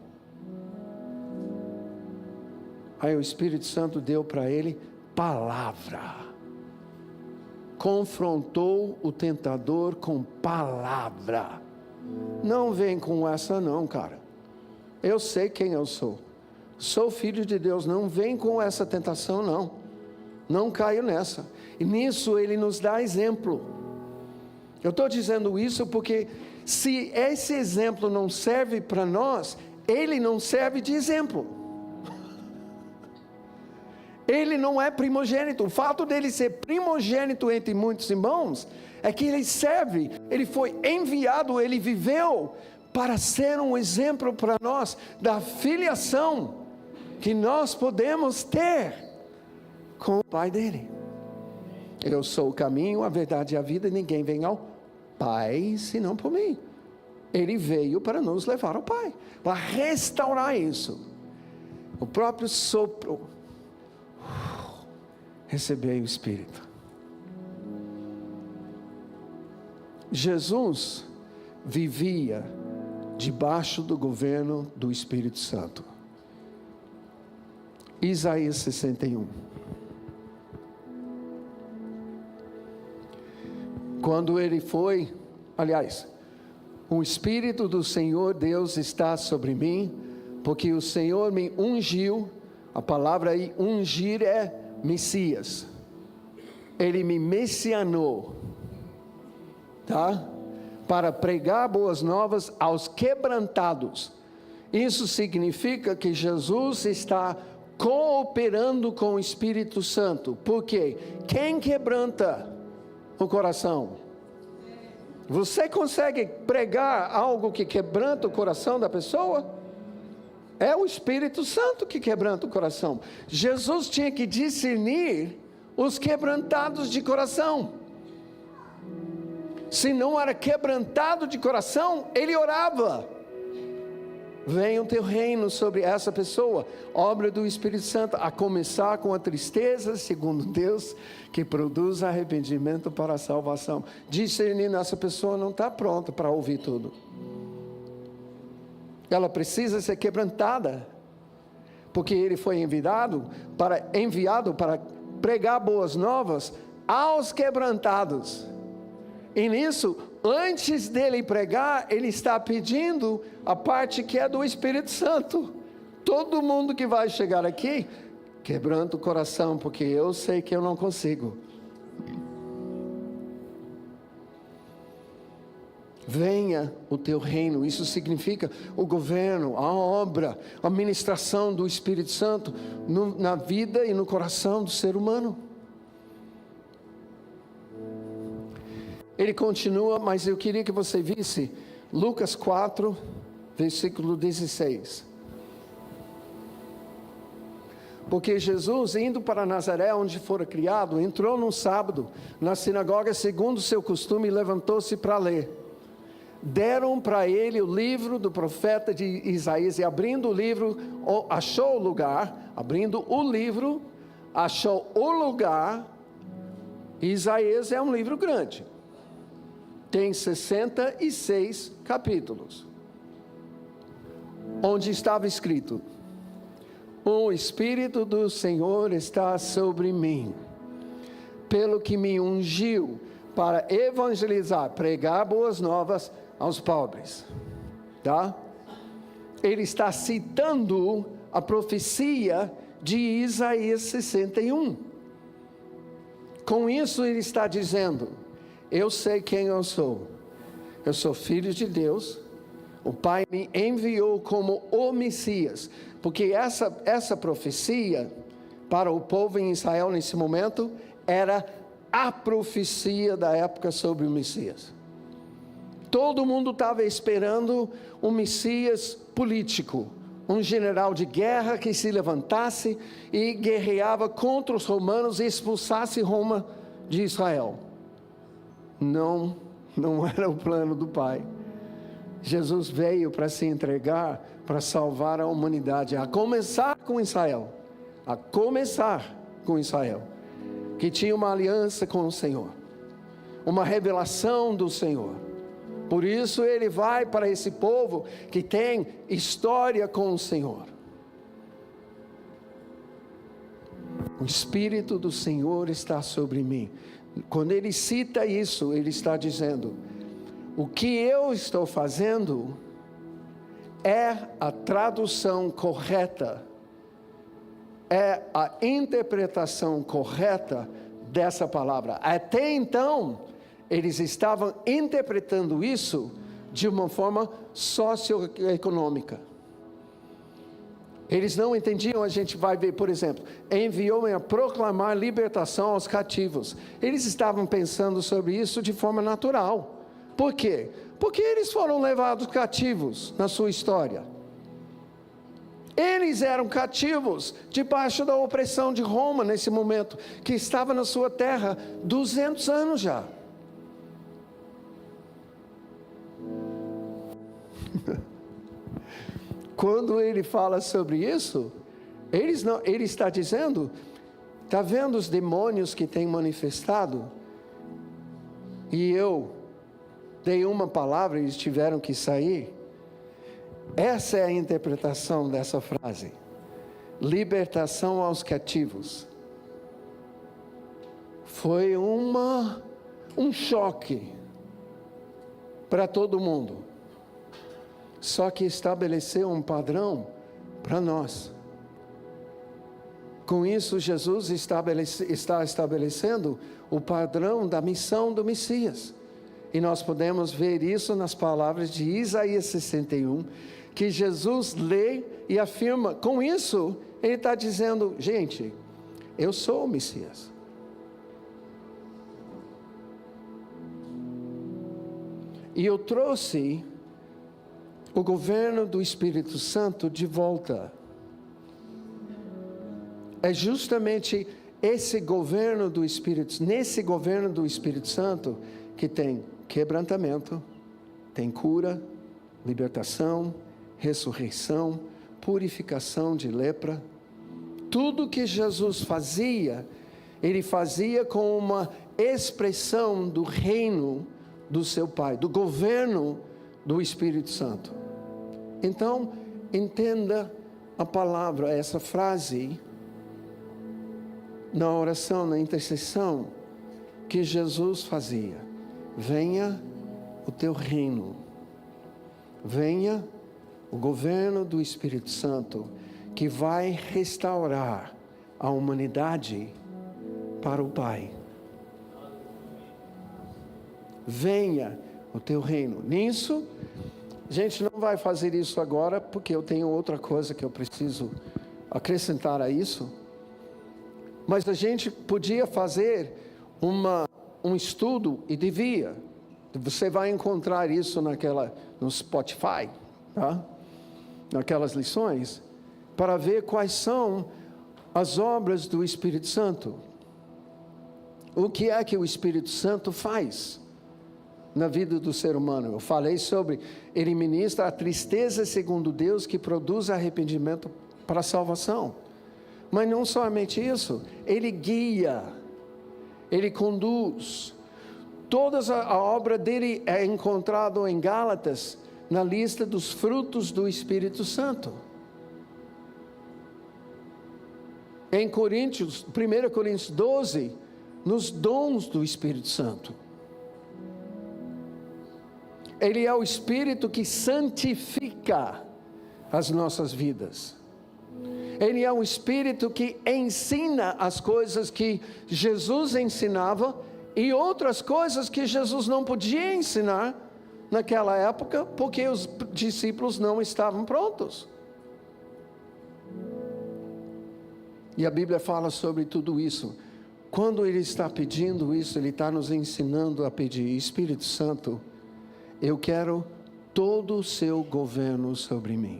Aí o Espírito Santo deu para ele palavra. Confrontou o tentador com palavra. Não vem com essa não, cara. Eu sei quem eu sou. Sou filho de Deus. Não vem com essa tentação, não. Não caio nessa. E nisso ele nos dá exemplo. Eu estou dizendo isso porque se esse exemplo não serve para nós, ele não serve de exemplo. Ele não é primogênito. O fato dele ser primogênito entre muitos irmãos é que ele serve, ele foi enviado, ele viveu para ser um exemplo para nós da filiação que nós podemos ter com o Pai dele. Eu sou o caminho, a verdade e a vida, e ninguém vem ao Pai senão por mim. Ele veio para nos levar ao Pai, para restaurar isso. O próprio sopro. Recebei o Espírito. Jesus vivia debaixo do governo do Espírito Santo. Isaías 61. Quando ele foi, aliás, o Espírito do Senhor Deus está sobre mim, porque o Senhor me ungiu. A palavra aí, ungir, é Messias. Ele me messianou, tá? Para pregar boas novas aos quebrantados. Isso significa que Jesus está cooperando com o Espírito Santo. Por quê? Quem quebranta o coração? Você consegue pregar algo que quebranta o coração da pessoa? É o Espírito Santo que quebranta o coração. Jesus tinha que discernir os quebrantados de coração. Se não era quebrantado de coração, ele orava: venha o teu reino sobre essa pessoa. Obra do Espírito Santo, a começar com a tristeza, segundo Deus, que produz arrependimento para a salvação. Discernindo, essa pessoa não está pronta para ouvir tudo. Ela precisa ser quebrantada, porque ele foi enviado para pregar boas novas aos quebrantados. E nisso, antes dele pregar, ele está pedindo a parte que é do Espírito Santo. Todo mundo que vai chegar aqui, quebranta o coração, porque eu sei que eu não consigo. Venha o teu reino. Isso significa o governo, a obra, a ministração do Espírito Santo na vida e no coração do ser humano. Ele continua, mas eu queria que você visse Lucas 4, versículo 16. Porque Jesus, indo para Nazaré, onde fora criado, entrou num sábado na sinagoga, segundo o seu costume, e levantou-se para ler. Deram para ele o livro do profeta de Isaías, e abrindo o livro, achou o lugar, abrindo o livro, achou o lugar. Isaías é um livro grande, tem 66 capítulos, onde estava escrito: o Espírito do Senhor está sobre mim, pelo que me ungiu para evangelizar, pregar boas novas aos pobres, tá? Ele está citando a profecia de Isaías 61. Com isso ele está dizendo: eu sei quem eu sou filho de Deus, o Pai me enviou como o Messias, porque essa profecia para o povo em Israel nesse momento era a profecia da época sobre o Messias. Todo mundo estava esperando um Messias político, um general de guerra que se levantasse e guerreava contra os romanos e expulsasse Roma de Israel. Não era o plano do Pai. Jesus veio para se entregar, para salvar a humanidade, a começar com Israel, que tinha uma aliança com o Senhor, uma revelação do Senhor. Por isso ele vai para esse povo que tem história com o Senhor. O Espírito do Senhor está sobre mim. Quando ele cita isso, ele está dizendo: o que eu estou fazendo é a tradução correta, é a interpretação correta dessa palavra. Até então, eles estavam interpretando isso de uma forma socioeconômica. Eles não entendiam. A gente vai ver, por exemplo, enviou-me a proclamar libertação aos cativos. Eles estavam pensando sobre isso de forma natural. Por quê? Porque eles foram levados cativos na sua história. Eles eram cativos debaixo da opressão de Roma nesse momento, que estava na sua terra 200 anos já. Quando ele fala sobre isso, ele está dizendo: está vendo os demônios que têm manifestado? E eu dei uma palavra e eles tiveram que sair. Essa é a interpretação dessa frase: libertação aos cativos. Foi um choque para todo mundo. Só que estabeleceu um padrão para nós. Com isso, Jesus está estabelecendo o padrão da missão do Messias. E nós podemos ver isso nas palavras de Isaías 61, que Jesus lê e afirma. Com isso, ele está dizendo: gente, eu sou o Messias. E eu trouxe o governo do Espírito Santo de volta. É justamente esse governo do Espírito, nesse governo do Espírito Santo, que tem quebrantamento, tem cura, libertação, ressurreição, purificação de lepra. Tudo que Jesus fazia, ele fazia com uma expressão do reino do seu Pai, do governo do Espírito Santo. Então, entenda a palavra, essa frase, na oração, na intercessão, que Jesus fazia: venha o teu reino, venha o governo do Espírito Santo, que vai restaurar a humanidade para o Pai. Venha o teu reino. Nisso, a gente não vai fazer isso agora, porque eu tenho outra coisa que eu preciso acrescentar a isso. Mas a gente podia fazer um estudo, e devia. Você vai encontrar isso no Spotify, tá? Naquelas lições, para ver quais são as obras do Espírito Santo. O que é que o Espírito Santo faz na vida do ser humano? Eu falei sobre, ele ministra a tristeza segundo Deus que produz arrependimento para a salvação. Mas não somente isso, ele guia, ele conduz. Toda a obra dele é encontrada em Gálatas, na lista dos frutos do Espírito Santo. Em 1 Coríntios 12, nos dons do Espírito Santo. Ele é o Espírito que santifica as nossas vidas. Ele é um Espírito que ensina as coisas que Jesus ensinava e outras coisas que Jesus não podia ensinar naquela época, porque os discípulos não estavam prontos. E a Bíblia fala sobre tudo isso. Quando Ele está pedindo isso, Ele está nos ensinando a pedir: Espírito Santo, eu quero todo o seu governo sobre mim.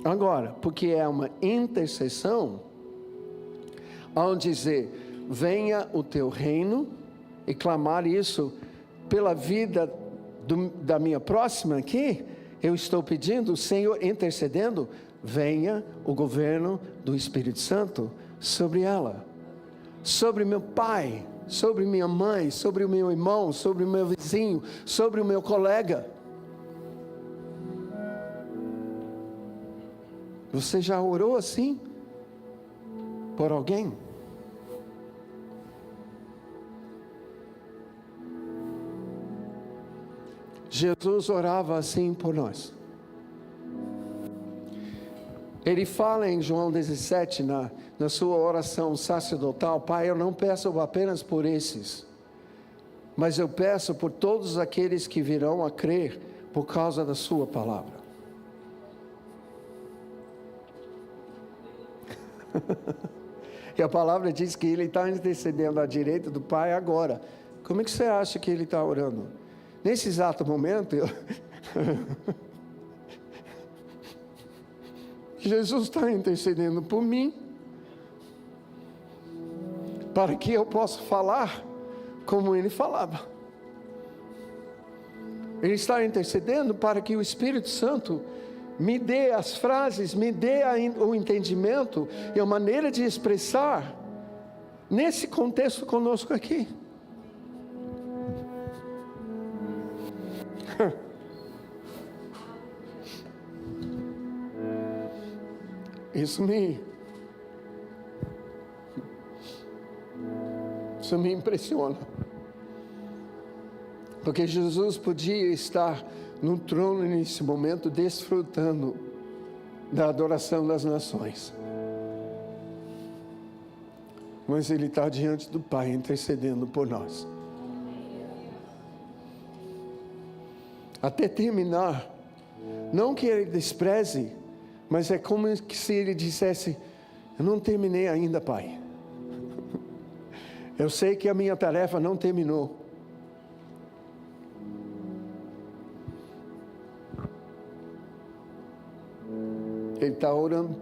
Agora, porque é uma intercessão, ao dizer, venha o teu reino, e clamar isso pela vida da minha próxima aqui, eu estou pedindo, o Senhor intercedendo, venha o governo do Espírito Santo sobre ela, sobre meu pai, sobre minha mãe, sobre o meu irmão, sobre o meu vizinho, sobre o meu colega. Você já orou assim por alguém? Jesus orava assim por nós. Ele fala em João 17, na sua oração sacerdotal: Pai, eu não peço apenas por esses, mas eu peço por todos aqueles que virão a crer por causa da sua palavra. E a palavra diz que ele está intercedendo à direita do Pai agora. Como é que você acha que ele está orando? Nesse exato momento, Jesus está intercedendo por mim, para que eu possa falar como ele falava. Ele está intercedendo para que o Espírito Santo me dê as frases, me dê o entendimento e a maneira de expressar nesse contexto conosco aqui. Isso me impressiona, porque Jesus podia estar no trono nesse momento, desfrutando da adoração das nações, mas Ele está diante do Pai, intercedendo por nós, até terminar. Não que Ele despreze, mas é como se Ele dissesse: eu não terminei ainda, Pai. Eu sei que a minha tarefa não terminou. Ele está orando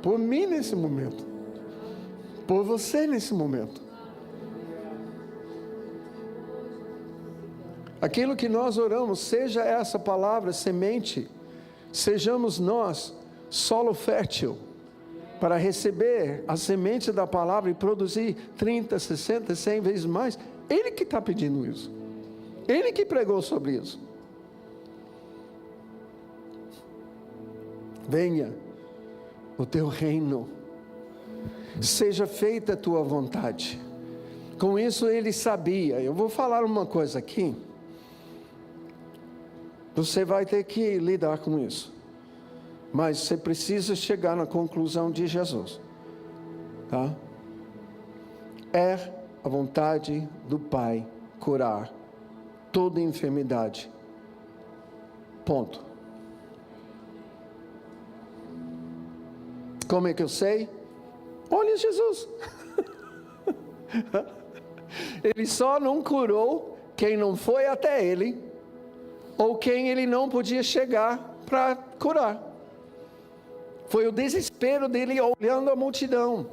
por mim nesse momento, por você nesse momento. Aquilo que nós oramos, seja essa palavra semente, sejamos nós solo fértil para receber a semente da palavra e produzir 30, 60, 100 vezes mais. Ele que está pedindo isso, Ele que pregou sobre isso. Venha o teu reino, seja feita a tua vontade. Com isso ele sabia. Eu vou falar uma coisa aqui, você vai ter que lidar com isso, mas você precisa chegar na conclusão de Jesus, tá? É a vontade do Pai curar toda enfermidade, ponto. Como é que eu sei? Olha Jesus. Ele só não curou quem não foi até Ele, ou quem Ele não podia chegar para curar. Foi o desespero dele olhando a multidão.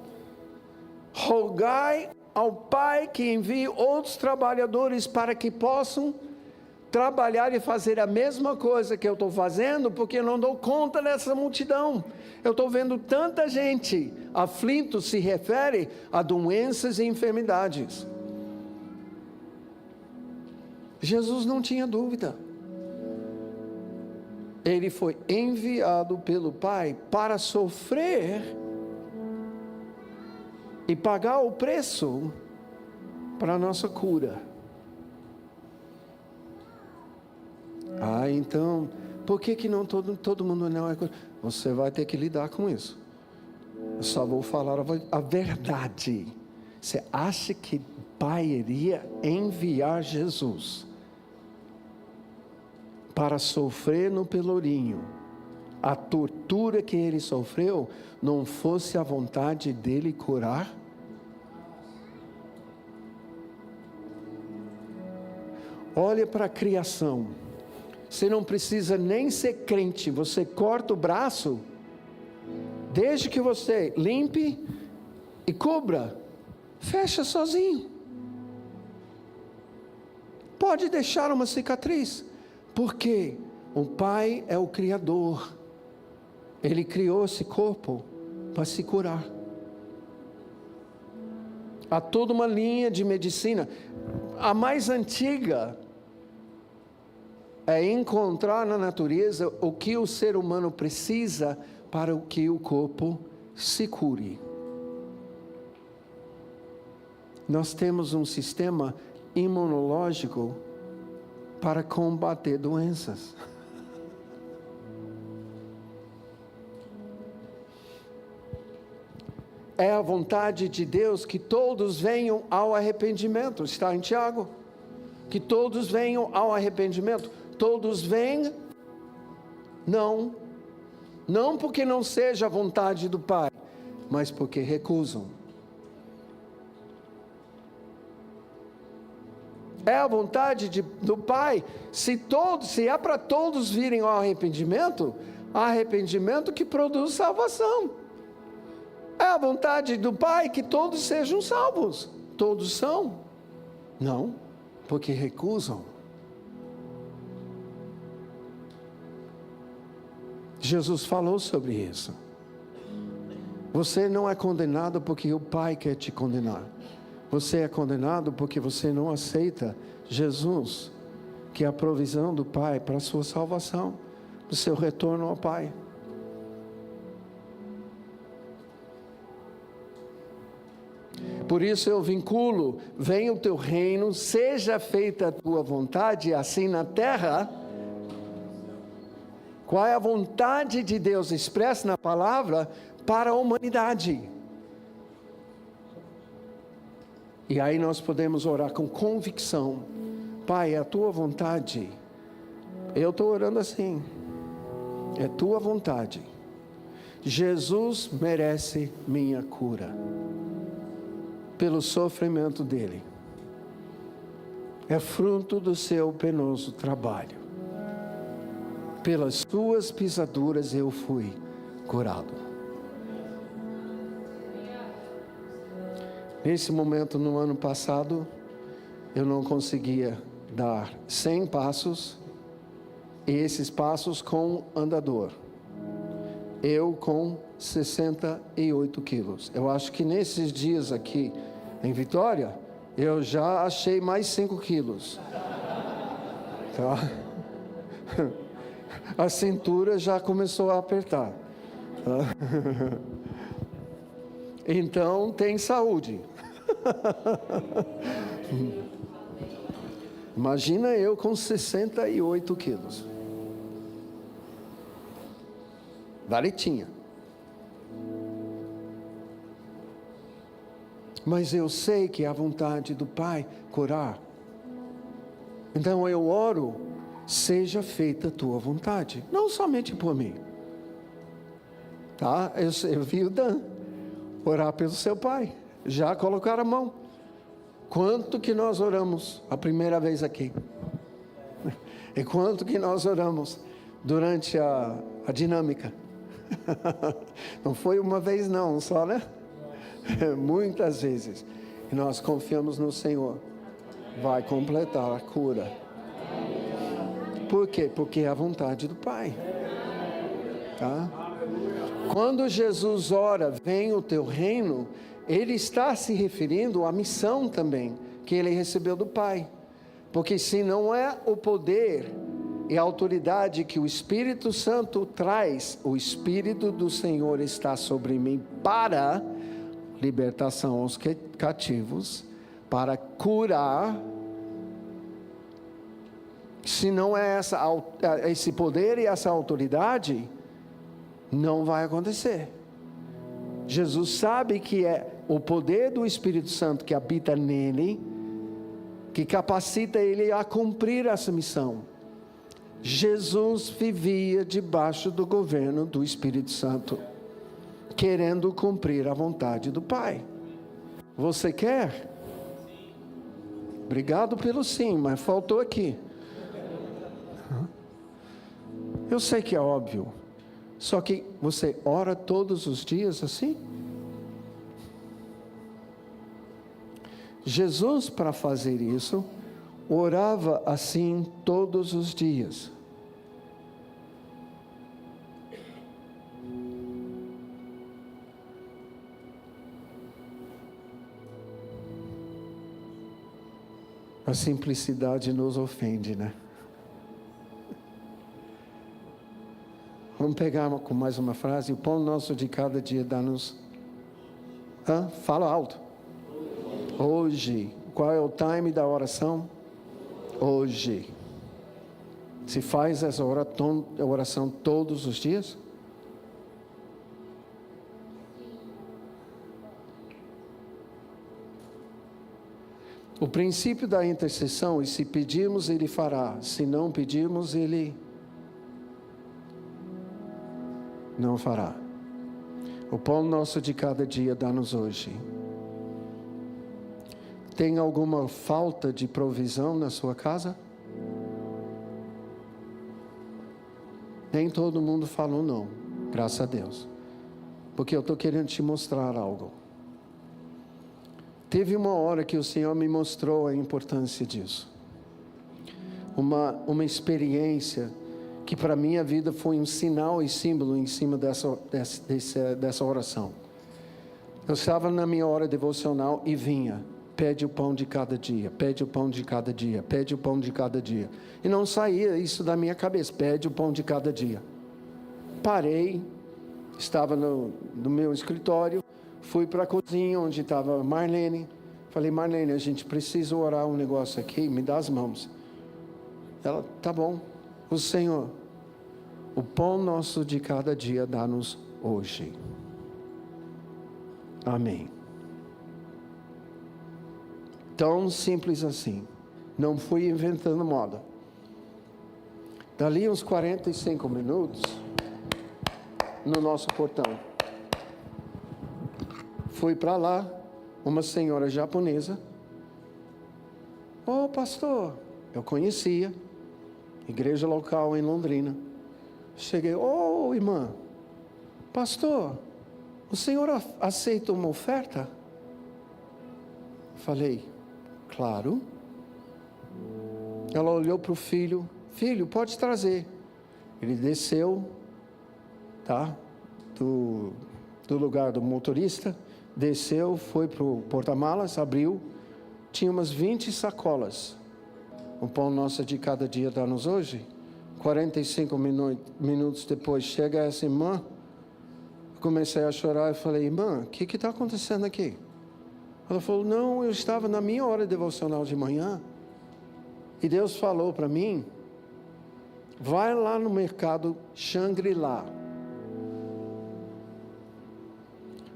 Rogai ao Pai que envie outros trabalhadores para que possam trabalhar e fazer a mesma coisa que eu estou fazendo, porque eu não dou conta dessa multidão. Eu estou vendo tanta gente. Aflito se refere a doenças e enfermidades. Jesus não tinha dúvida. Ele foi enviado pelo Pai para sofrer e pagar o preço para a nossa cura. Então, por que não todo mundo não é? Você vai ter que lidar com isso. Eu só vou falar a verdade. Você acha que o Pai iria enviar Jesus para sofrer no pelourinho? A tortura que ele sofreu não fosse a vontade dele curar? Olha para a criação. Você não precisa nem ser crente. Você corta o braço, desde que você limpe e cubra, fecha sozinho. Pode deixar uma cicatriz, porque o Pai é o Criador. Ele criou esse corpo para se curar. Há toda uma linha de medicina. A mais antiga é encontrar na natureza o que o ser humano precisa para que o corpo se cure. Nós temos um sistema imunológico para combater doenças. É a vontade de Deus que todos venham ao arrependimento. Está em Tiago. Que todos venham ao arrependimento. Todos vêm, não porque não seja a vontade do Pai, mas porque recusam. É a vontade do Pai, se é para todos virem ao arrependimento que produz salvação. É a vontade do Pai que todos sejam salvos. Todos são? Não, porque recusam. Jesus falou sobre isso. Você não é condenado porque o Pai quer te condenar. Você é condenado porque você não aceita Jesus, que é a provisão do Pai para a sua salvação, para o seu retorno ao Pai. Por isso eu vinculo: venha o teu reino, seja feita a tua vontade, assim na terra. Qual é a vontade de Deus expressa na palavra para a humanidade? E aí nós podemos orar com convicção: Pai, é a tua vontade. Eu estou orando assim: é tua vontade. Jesus merece minha cura pelo sofrimento dele. É fruto do seu penoso trabalho. Pelas suas pisaduras eu fui curado. Nesse momento, no ano passado, eu não conseguia dar 100 passos, e esses passos com andador. Eu com 68 quilos. Eu acho que nesses dias aqui em Vitória, eu já achei mais 5 quilos. Tá? A cintura já começou a apertar. Então, tem saúde. Imagina eu com 68 quilos. Varetinha. Mas eu sei que é a vontade do Pai curar. Então eu oro: seja feita a tua vontade, não somente por mim. Tá? Eu vi o Dan orar pelo seu pai, já colocar a mão. Quanto que nós oramos a primeira vez aqui? E quanto que nós oramos durante a dinâmica? Não foi uma vez não, só, né? Muitas vezes. E nós confiamos no Senhor. Vai completar a cura. Por quê? Porque é a vontade do Pai. Tá? Quando Jesus ora, vem o teu reino, Ele está se referindo à missão também, que Ele recebeu do Pai. Porque se não é o poder e a autoridade que o Espírito Santo traz, o Espírito do Senhor está sobre mim para libertação aos cativos, para curar. Se não é esse poder e essa autoridade, não vai acontecer. Jesus sabe que é o poder do Espírito Santo que habita nele, que capacita ele a cumprir essa missão. Jesus vivia debaixo do governo do Espírito Santo, querendo cumprir a vontade do Pai. Você quer? Obrigado pelo sim, mas faltou aqui. Eu sei que é óbvio, só que você ora todos os dias assim? Jesus, para fazer isso, orava assim todos os dias. A simplicidade nos ofende, né? Vamos pegar com mais uma frase. O pão nosso de cada dia dá-nos... Fala alto. Hoje. Qual é o time da oração? Hoje. Se faz essa oração todos os dias? O princípio da intercessão, e se pedirmos, Ele fará. Se não pedirmos, Ele não fará. O pão nosso de cada dia dá-nos hoje. Tem alguma falta de provisão na sua casa? Nem todo mundo falou não, graças a Deus. Porque eu estou querendo te mostrar algo. Teve uma hora que o Senhor me mostrou a importância disso. Uma experiência que para a minha vida foi um sinal e símbolo em cima dessa oração. Eu estava na minha hora devocional e vinha, pede o pão de cada dia, pede o pão de cada dia, pede o pão de cada dia. E não saía isso da minha cabeça, pede o pão de cada dia. Parei, estava no meu escritório, fui para a cozinha onde estava Marlene. Falei, Marlene, a gente precisa orar um negócio aqui, me dá as mãos. Ela, tá bom. O Senhor, o pão nosso de cada dia dá-nos hoje. Amém. Tão simples assim. Não fui inventando moda. Dali uns 45 minutos, no nosso portão, fui para lá, uma senhora japonesa. Ô pastor, eu conhecia, igreja local em Londrina. Cheguei, ô irmã, pastor, o senhor aceita uma oferta? Falei, claro. Ela olhou para o filho, filho, pode trazer. Ele desceu, tá, do lugar do motorista, desceu, foi para o porta-malas, abriu, tinha umas 20 sacolas. O pão nosso de cada dia dá-nos hoje. 45 minutos depois, chega essa irmã, comecei a chorar e falei, irmã, o que está acontecendo aqui? Ela falou, não, eu estava na minha hora devocional de manhã, e Deus falou para mim, vai lá no mercado Shangri-La.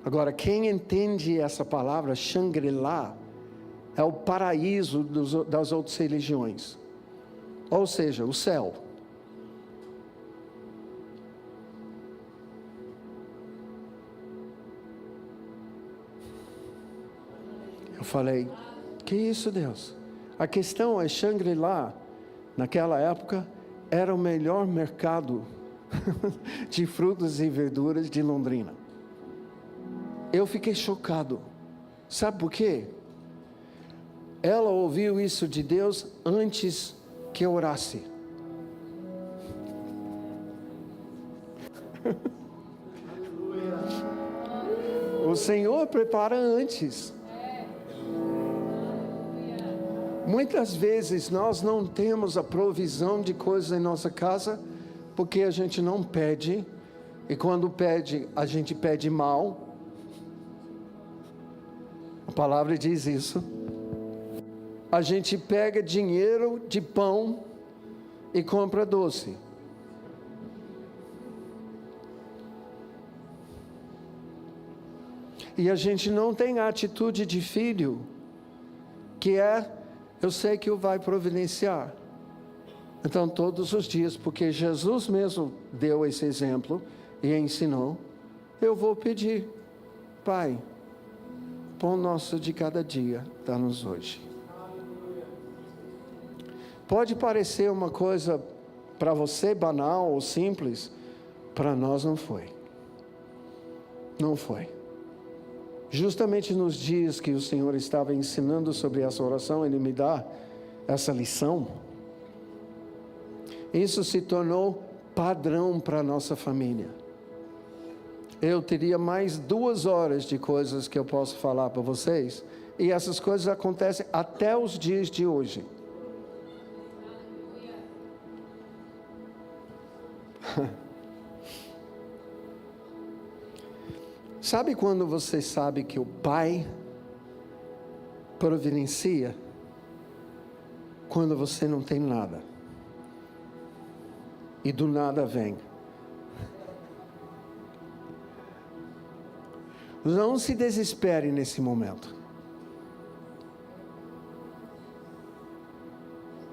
Agora, quem entende essa palavra, Shangri-La, é o paraíso das outras religiões. Ou seja, o céu. Eu falei, que isso, Deus? A questão é, Shangri-La, naquela época, era o melhor mercado de frutas e verduras de Londrina. Eu fiquei chocado. Sabe por quê? Ela ouviu isso de Deus antes que eu orasse. O Senhor prepara antes. Muitas vezes nós não temos a provisão de coisas em nossa casa porque a gente não pede, e quando pede, a gente pede mal. A palavra diz isso. A gente pega dinheiro de pão e compra doce. E a gente não tem a atitude de filho, que é, eu sei que o vai providenciar. Então, todos os dias, porque Jesus mesmo deu esse exemplo e ensinou, eu vou pedir: Pai, pão nosso de cada dia, dá-nos hoje. Pode parecer uma coisa para você banal ou simples, para nós não foi. Não foi. Justamente nos dias que o Senhor estava ensinando sobre essa oração, Ele me dá essa lição. Isso se tornou padrão para a nossa família. Eu teria mais 2 horas de coisas que eu posso falar para vocês, e essas coisas acontecem até os dias de hoje. Sabe quando você sabe que o Pai providencia? Quando você não tem nada. E do nada vem. Não se desespere nesse momento.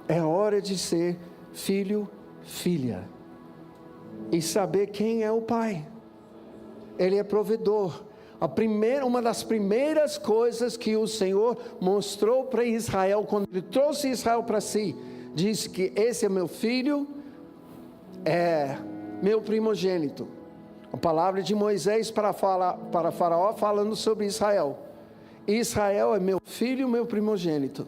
É hora de ser filho, filha. E saber quem é o Pai. Ele é provedor. Uma das primeiras coisas que o Senhor mostrou para Israel, quando Ele trouxe Israel para si, disse que esse é meu filho, é meu primogênito. A palavra de Moisés para Faraó falando sobre Israel. Israel é meu filho, meu primogênito.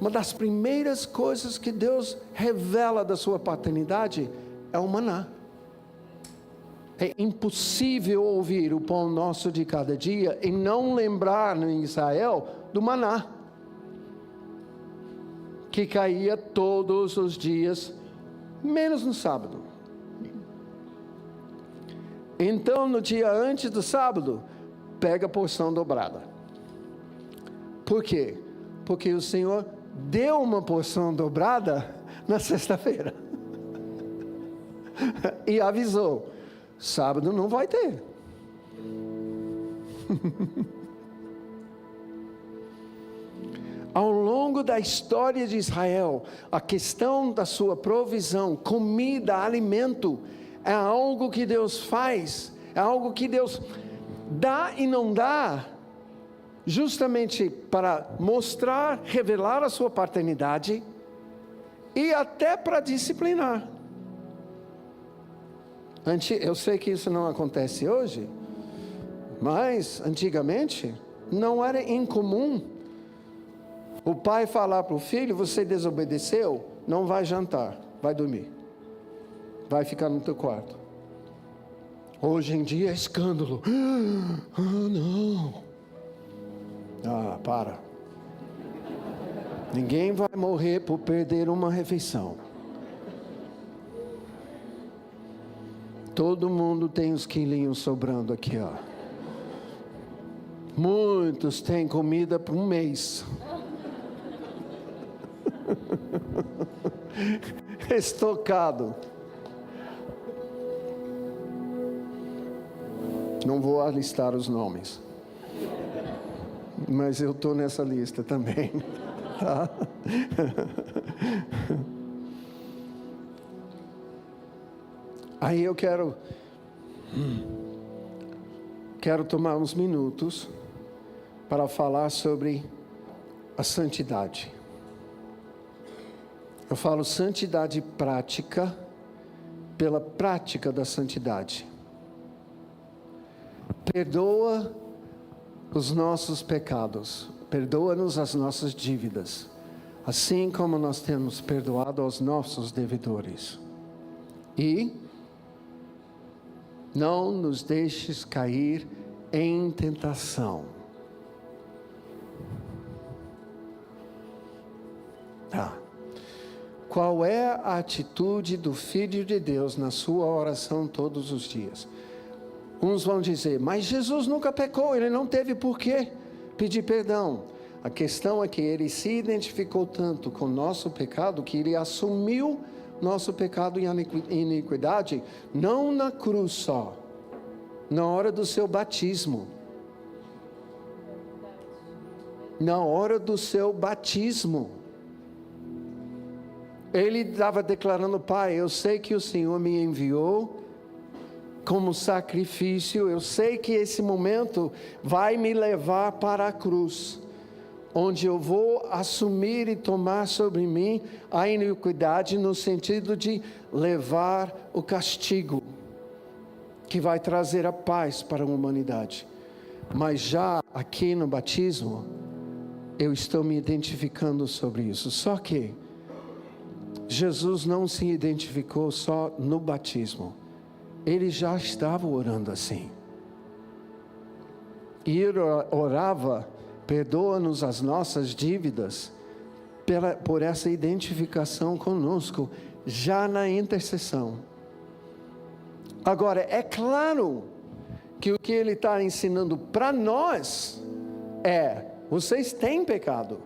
Uma das primeiras coisas que Deus revela da sua paternidade é o maná. É impossível ouvir o pão nosso de cada dia e não lembrar em Israel do maná, que caía todos os dias, menos no sábado. Então, no dia antes do sábado, pega a porção dobrada. Por quê? Porque o Senhor deu uma porção dobrada na sexta-feira. E avisou: sábado não vai ter. Ao longo da história de Israel, a questão da sua provisão, comida, alimento, é algo que Deus faz, é algo que Deus dá e não dá, justamente para mostrar, revelar a sua paternidade e até para disciplinar. Eu sei que isso não acontece hoje, mas antigamente não era incomum o pai falar para o filho: você desobedeceu, não vai jantar, vai dormir, vai ficar no teu quarto. Hoje em dia é escândalo. Ah, não. Ah, para. Ninguém vai morrer por perder uma refeição. Todo mundo tem uns quilinhos sobrando aqui, ó. Muitos têm comida por um mês. Estocado. Não vou alistar os nomes, mas eu estou nessa lista também, tá? Aí eu quero tomar uns minutos para falar sobre a santidade. Eu falo santidade prática pela prática da santidade. Perdoa os nossos pecados, perdoa-nos as nossas dívidas, assim como nós temos perdoado aos nossos devedores. E não nos deixes cair em tentação. Tá. Qual é a atitude do Filho de Deus na sua oração todos os dias? Uns vão dizer, mas Jesus nunca pecou, ele não teve por que pedir perdão. A questão é que ele se identificou tanto com o nosso pecado, que ele assumiu nosso pecado e iniquidade, não na cruz só, na hora do seu batismo. Na hora do seu batismo. Ele estava declarando, Pai, eu sei que o Senhor me enviou como sacrifício, eu sei que esse momento vai me levar para a cruz, onde eu vou assumir e tomar sobre mim a iniquidade, no sentido de levar o castigo, que vai trazer a paz para a humanidade. Mas já aqui no batismo, eu estou me identificando sobre isso. Só que Jesus não se identificou só no batismo. Ele já estava orando assim. E ele orava, perdoa-nos as nossas dívidas, por essa identificação conosco, já na intercessão. Agora, é claro que o que ele está ensinando para nós é, vocês têm pecado,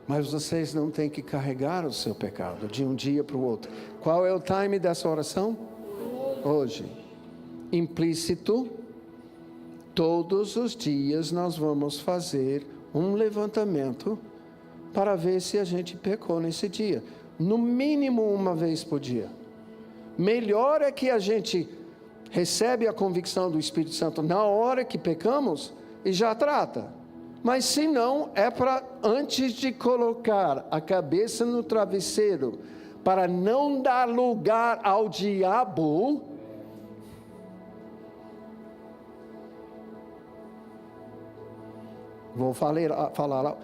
mas vocês não têm que carregar o seu pecado de um dia para o outro. Qual é o time dessa oração? Hoje. Implícito, todos os dias nós vamos fazer um levantamento para ver se a gente pecou nesse dia. No mínimo uma vez por dia. Melhor é que a gente recebe a convicção do Espírito Santo na hora que pecamos e já trata. Mas se não, é para antes de colocar a cabeça no travesseiro, para não dar lugar ao diabo, vou falar.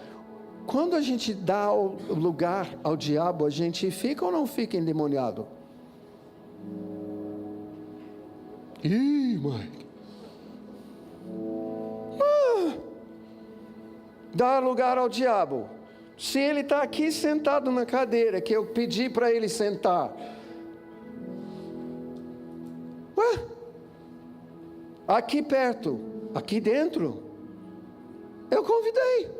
Quando a gente dá lugar ao diabo, a gente fica ou não fica endemoniado? Ih, Mike. Dar lugar ao diabo. Se ele está aqui sentado na cadeira, que eu pedi para ele sentar. Aqui perto, aqui dentro. Eu convidei.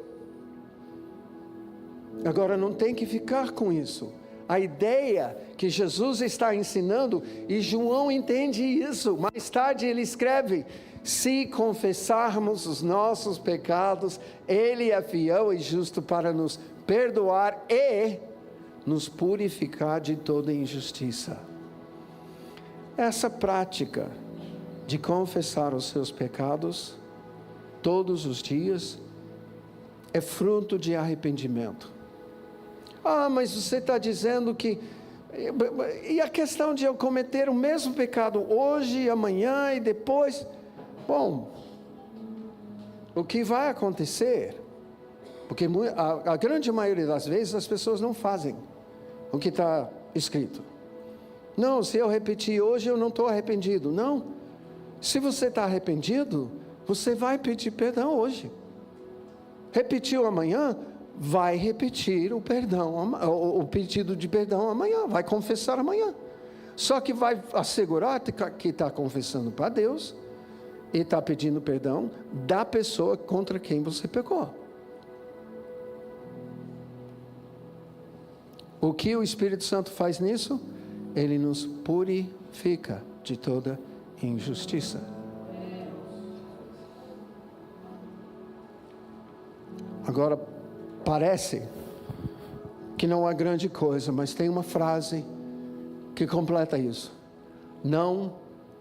Agora não tem que ficar com isso. A ideia que Jesus está ensinando, e João entende isso. Mais tarde ele escreve, se confessarmos os nossos pecados, Ele é fiel e justo para nos perdoar e nos purificar de toda injustiça. Essa prática de confessar os seus pecados todos os dias é fruto de arrependimento. Mas você está dizendo que... E a questão de eu cometer o mesmo pecado hoje, amanhã e depois... Bom, o que vai acontecer, porque a grande maioria das vezes as pessoas não fazem o que está escrito. Não, se eu repetir hoje eu não estou arrependido. Não, se você está arrependido, você vai pedir perdão hoje. Repetiu amanhã, vai repetir o perdão, o pedido de perdão amanhã, vai confessar amanhã. Só que vai assegurar que está confessando para Deus, e está pedindo perdão da pessoa contra quem você pecou. O que o Espírito Santo faz nisso? Ele nos purifica de toda injustiça. Agora, parece que não é grande coisa, mas tem uma frase que completa isso. Não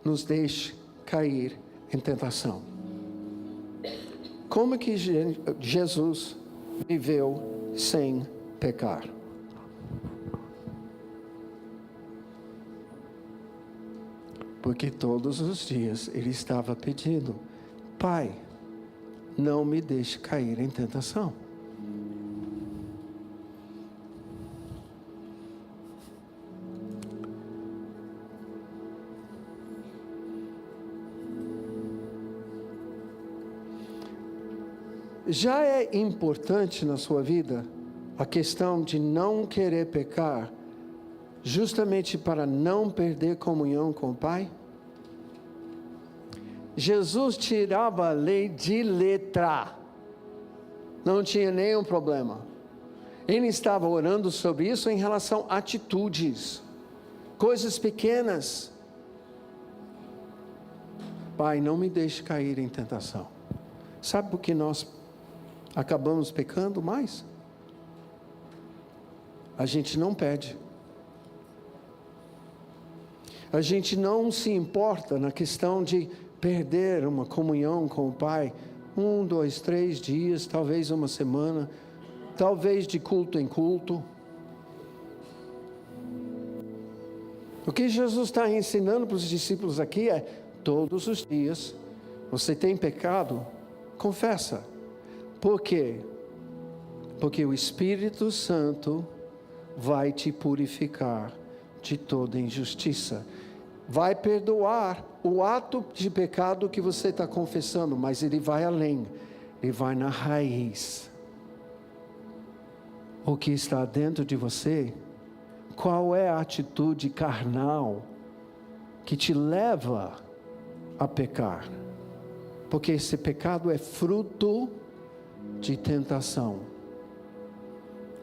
nos deixe cair em tentação. Como que Jesus viveu sem pecar? Porque todos os dias ele estava pedindo: Pai, não me deixe cair em tentação. Já é importante na sua vida a questão de não querer pecar, justamente para não perder comunhão com o Pai? Jesus tirava a lei de letra, não tinha nenhum problema. Ele estava orando sobre isso em relação a atitudes, coisas pequenas. Pai, não me deixe cair em tentação. Sabe por que nós acabamos pecando mais? A gente não pede. A gente não se importa na questão de perder uma comunhão com o Pai, 1, 2, 3 dias, talvez uma semana, talvez de culto em culto. O que Jesus está ensinando para os discípulos aqui é: todos os dias, você tem pecado, confessa. Por quê? Porque o Espírito Santo vai te purificar de toda injustiça. Vai perdoar o ato de pecado que você está confessando, mas ele vai além, ele vai na raiz. O que está dentro de você, qual é a atitude carnal que te leva a pecar? Porque esse pecado é fruto de tentação.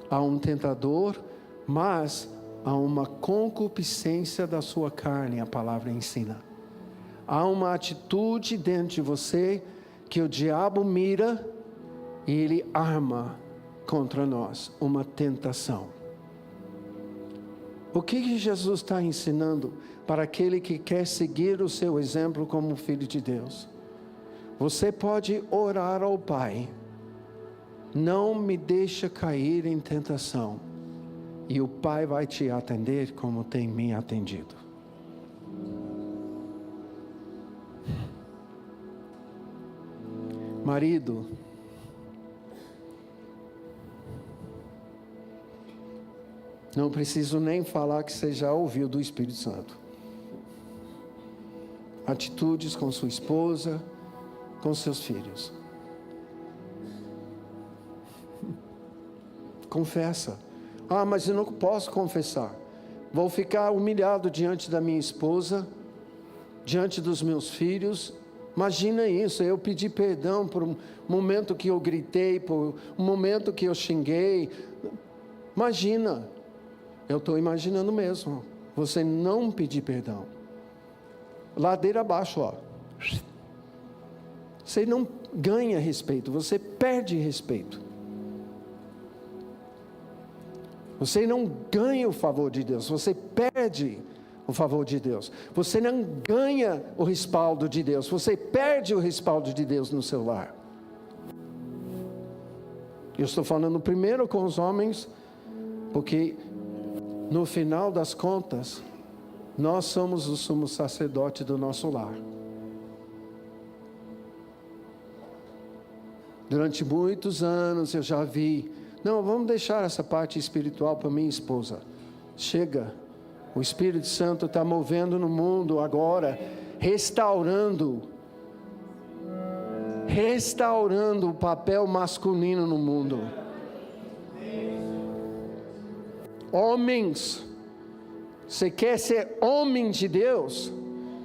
Há um tentador, mas há uma concupiscência da sua carne, a palavra ensina. Há uma atitude dentro de você que o diabo mira e ele arma contra nós, uma tentação. O que Jesus está ensinando para aquele que quer seguir o seu exemplo como filho de Deus? Você pode orar ao Pai: não me deixa cair em tentação. E o Pai vai te atender como tem me atendido. Marido, não preciso nem falar que você já ouviu do Espírito Santo. Atitudes com sua esposa, com seus filhos. Confessa. Ah, mas eu não posso confessar. Vou ficar humilhado diante da minha esposa, diante dos meus filhos. Imagina isso, eu pedi perdão por um momento que eu gritei, por um momento que eu xinguei. Imagina, eu estou imaginando mesmo, você não pedir perdão. Ladeira abaixo, ó. Você não ganha respeito, você perde respeito. Você não ganha o favor de Deus, você perde o favor de Deus. Você não ganha o respaldo de Deus, você perde o respaldo de Deus no seu lar. Eu estou falando primeiro com os homens, porque no final das contas, nós somos o sumo sacerdote do nosso lar. Durante muitos anos eu já vi: não, vamos deixar essa parte espiritual para minha esposa. Chega, o Espírito Santo está movendo no mundo agora, restaurando o papel masculino no mundo. Homens, você quer ser homem de Deus?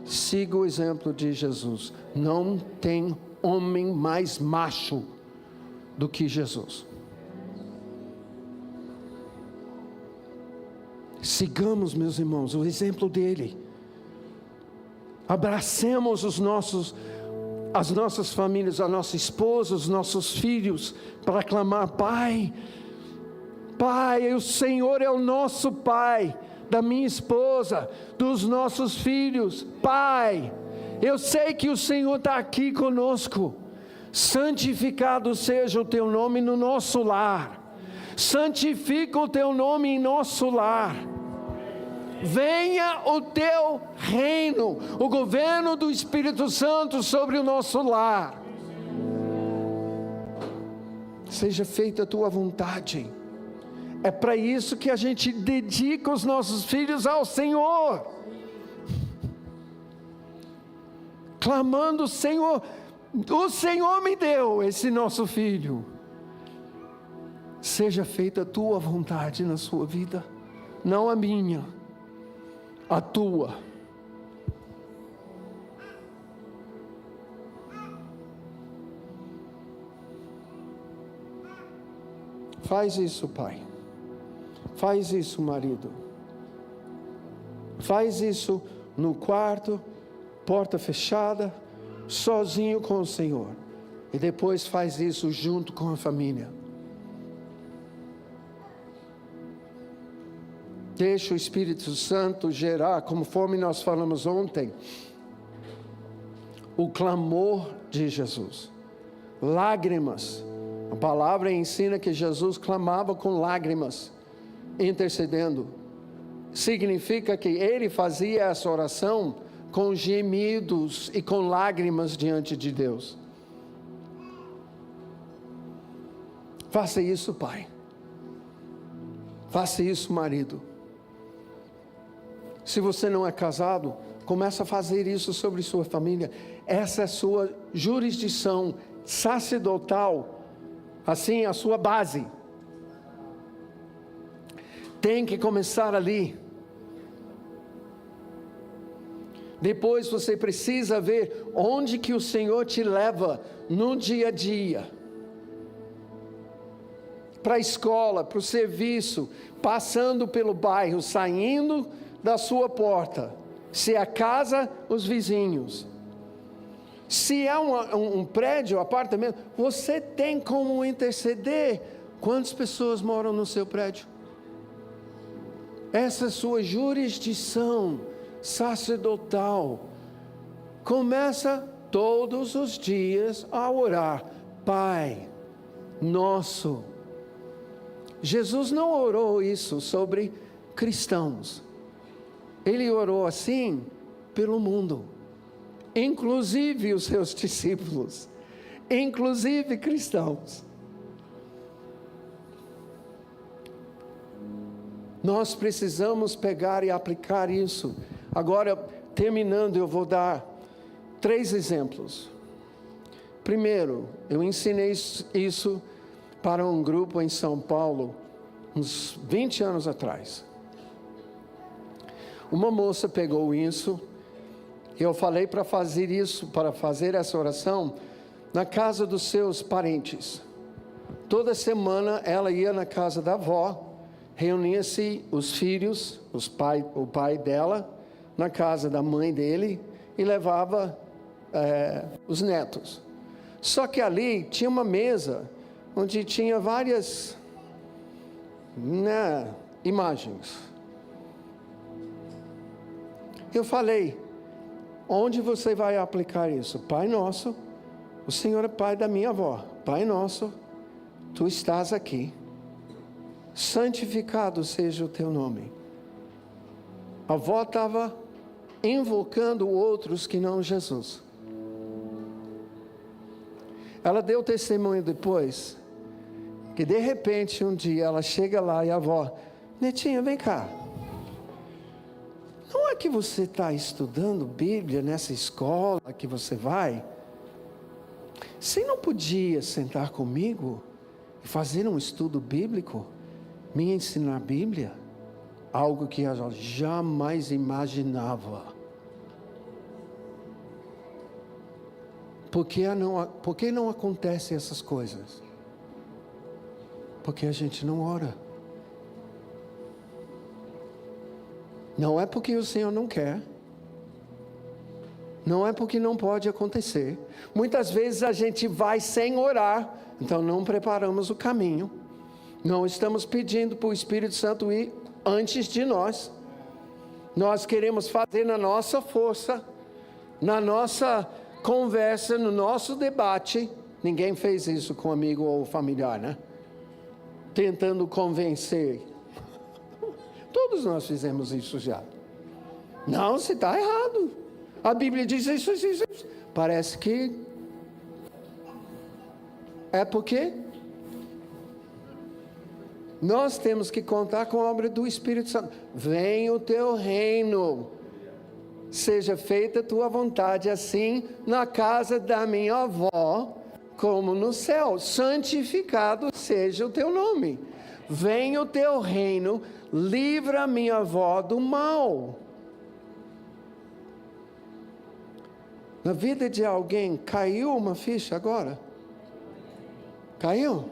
Siga o exemplo de Jesus. Não tem homem mais macho do que Jesus. Sigamos, meus irmãos, o exemplo dele. Abracemos as nossas famílias, a nossa esposa, os nossos filhos, para clamar: Pai, Pai, o Senhor é o nosso Pai, da minha esposa, dos nossos filhos. Pai, eu sei que o Senhor está aqui conosco. Santificado seja o teu nome no nosso lar. Santifica o teu nome em nosso lar. Venha o teu reino, o governo do Espírito Santo sobre o nosso lar. Seja feita a tua vontade. É para isso que a gente dedica os nossos filhos ao Senhor, clamando: Senhor, o Senhor me deu esse nosso filho. Seja feita a tua vontade na sua vida, não a minha, a tua. Faz isso, pai. Faz isso, marido. Faz isso no quarto, porta fechada, sozinho com o Senhor. E depois faz isso junto com a família. Deixa o Espírito Santo gerar, conforme nós falamos ontem, o clamor de Jesus. Lágrimas. A palavra ensina que Jesus clamava com lágrimas, intercedendo. Significa que ele fazia essa oração com gemidos e com lágrimas diante de Deus. Faça isso, pai. Faça isso, marido. Se você não é casado, comece a fazer isso sobre sua família. Essa é a sua jurisdição sacerdotal, assim, a sua base. Tem que começar ali. Depois você precisa ver onde que o Senhor te leva no dia a dia. Para a escola, para o serviço, passando pelo bairro, saindo da sua porta. Se é a casa, os vizinhos. Se é um prédio, apartamento, você tem como interceder. Quantas pessoas moram no seu prédio? Essa é a sua jurisdição sacerdotal. Começa todos os dias a orar: Pai Nosso. Jesus não orou isso sobre cristãos. Ele orou assim pelo mundo, inclusive os seus discípulos, inclusive cristãos. Nós precisamos pegar e aplicar isso. Agora, terminando, eu vou dar 3 exemplos. Primeiro, eu ensinei isso para um grupo em São Paulo, uns 20 anos atrás. Uma moça pegou isso, e eu falei para fazer isso, para fazer essa oração, na casa dos seus parentes. Toda semana ela ia na casa da avó, reunia-se os filhos, o pai dela, na casa da mãe dele, e levava os netos. Só que ali tinha uma mesa, onde tinha várias imagens. Eu falei: onde você vai aplicar isso? Pai Nosso, o Senhor é pai da minha avó. Pai Nosso, tu estás aqui. Santificado seja o teu nome. A avó estava invocando outros que não Jesus. Ela deu testemunho depois, que de repente um dia ela chega lá e a avó: Netinha, vem cá. Não é que você está estudando Bíblia nessa escola que você vai? Você não podia sentar comigo e fazer um estudo bíblico? Me ensinar a Bíblia? Algo que ela jamais imaginava. Por que não acontecem essas coisas? Porque a gente não ora. Não é porque o Senhor não quer. Não é porque não pode acontecer. Muitas vezes a gente vai sem orar, então não preparamos o caminho. Não estamos pedindo para o Espírito Santo ir antes de nós. Nós queremos fazer na nossa força, na nossa conversa, no nosso debate. Ninguém fez isso com amigo ou familiar, né? Tentando convencer. Todos nós fizemos isso já. Não, você está errado. A Bíblia diz isso. Parece que é porque nós temos que contar com a obra do Espírito Santo. Venha o teu reino, seja feita a tua vontade, assim na casa da minha avó, como no céu. Santificado seja o teu nome. Venha o teu reino, livra a minha avó do mal. Na vida de alguém, caiu uma ficha agora? Caiu?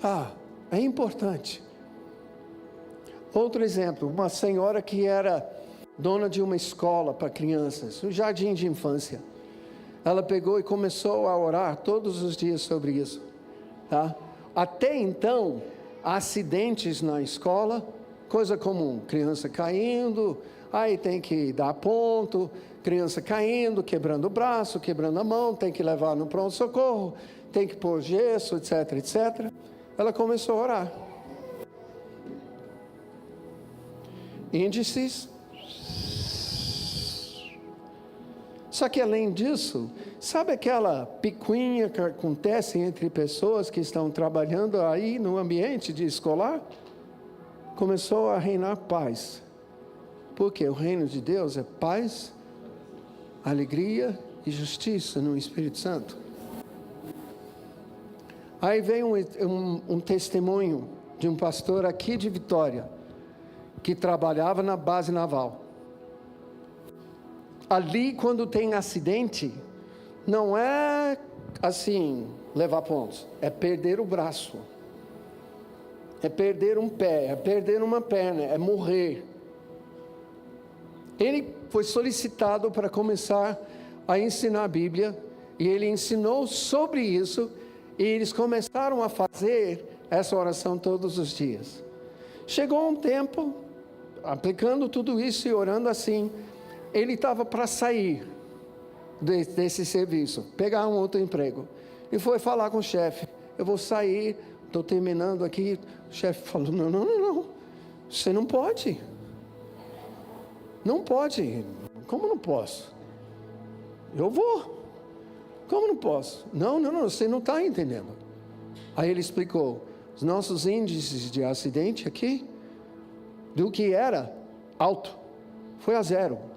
Tá, é importante. Outro exemplo, uma senhora que era dona de uma escola para crianças, um jardim de infância. Ela pegou e começou a orar todos os dias sobre isso, tá? Até então, acidentes na escola, coisa comum, criança caindo, aí tem que dar ponto, criança caindo, quebrando o braço, quebrando a mão, tem que levar no pronto-socorro, tem que pôr gesso, etc, etc. Ela começou a orar. Índices. Só que além disso, sabe aquela picuinha que acontece entre pessoas que estão trabalhando aí no ambiente de escolar? Começou a reinar paz. Porque o reino de Deus é paz, alegria e justiça no Espírito Santo. Aí vem um testemunho de um pastor aqui de Vitória, que trabalhava na base naval. Ali, quando tem acidente, não é assim, levar pontos, é perder o braço, é perder um pé, é perder uma perna, é morrer. Ele foi solicitado para começar a ensinar a Bíblia, e ele ensinou sobre isso, e eles começaram a fazer essa oração todos os dias. Chegou um tempo, aplicando tudo isso e orando assim, ele estava para sair desse serviço, pegar um outro emprego, e foi falar com o chefe: eu vou sair, estou terminando aqui. O chefe falou: não, você não pode. Não pode. Como não posso? Eu vou. Como não posso? Não, você não está entendendo. Aí ele explicou: os nossos índices de acidente aqui, do que era alto, foi a 0.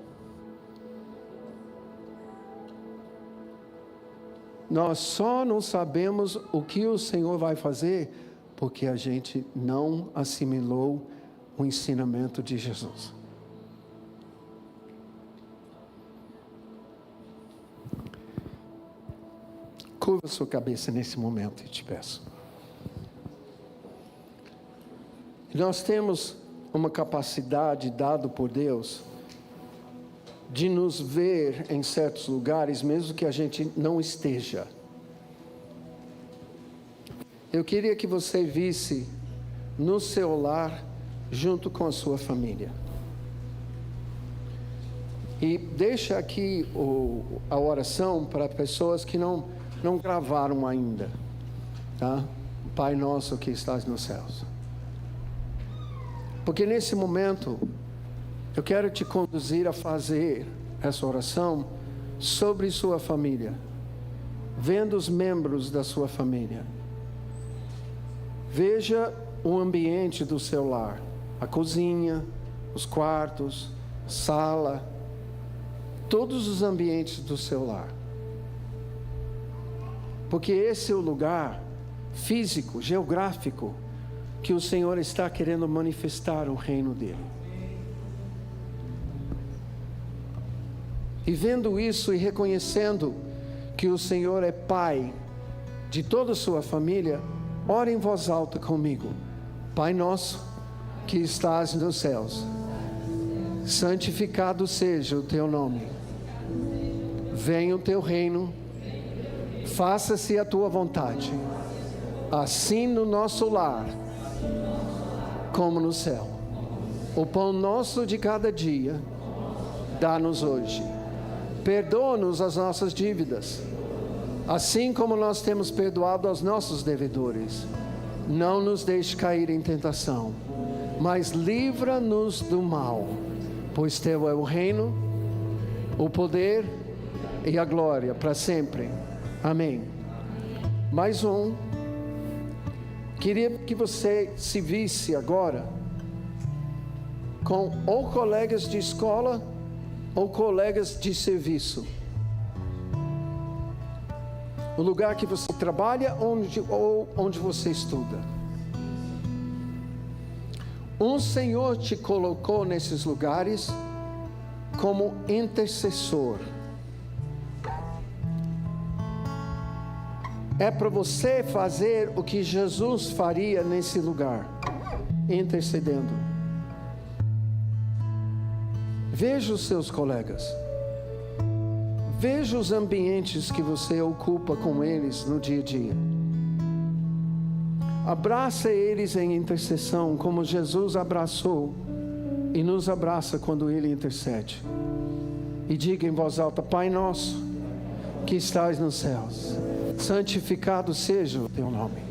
Nós só não sabemos o que o Senhor vai fazer porque a gente não assimilou o ensinamento de Jesus. Curva sua cabeça nesse momento e te peço. Nós temos uma capacidade dada por Deus de nos ver em certos lugares, mesmo que a gente não esteja. Eu queria que você visse no seu lar, junto com a sua família. E deixa aqui a oração para pessoas que não gravaram ainda, tá? Pai nosso que estás nos céus. Porque nesse momento, eu quero te conduzir a fazer essa oração sobre sua família, vendo os membros da sua família. Veja o ambiente do seu lar, a cozinha, os quartos, sala, todos os ambientes do seu lar. Porque esse é o lugar físico, geográfico, que o Senhor está querendo manifestar o reino dele. E vendo isso e reconhecendo que o Senhor é Pai de toda a sua família, ore em voz alta comigo. Pai nosso, que estás nos céus, santificado seja o teu nome. Venha o teu reino, faça-se a tua vontade, assim no nosso lar, como no céu. O pão nosso de cada dia, dá-nos hoje. Perdoa-nos as nossas dívidas, assim como nós temos perdoado aos nossos devedores. Não nos deixe cair em tentação, mas livra-nos do mal, pois teu é o reino, o poder e a glória para sempre. Amém. Mais um. Queria que você se visse agora com ou colegas de escola ou colegas de serviço. O lugar que você trabalha ou onde você estuda. O Senhor te colocou nesses lugares como intercessor. É para você fazer o que Jesus faria nesse lugar, intercedendo. Veja os seus colegas. Veja os ambientes que você ocupa com eles no dia a dia. Abraça eles em intercessão, como Jesus abraçou e nos abraça quando Ele intercede. E diga em voz alta: Pai nosso, que estás nos céus, santificado seja o teu nome.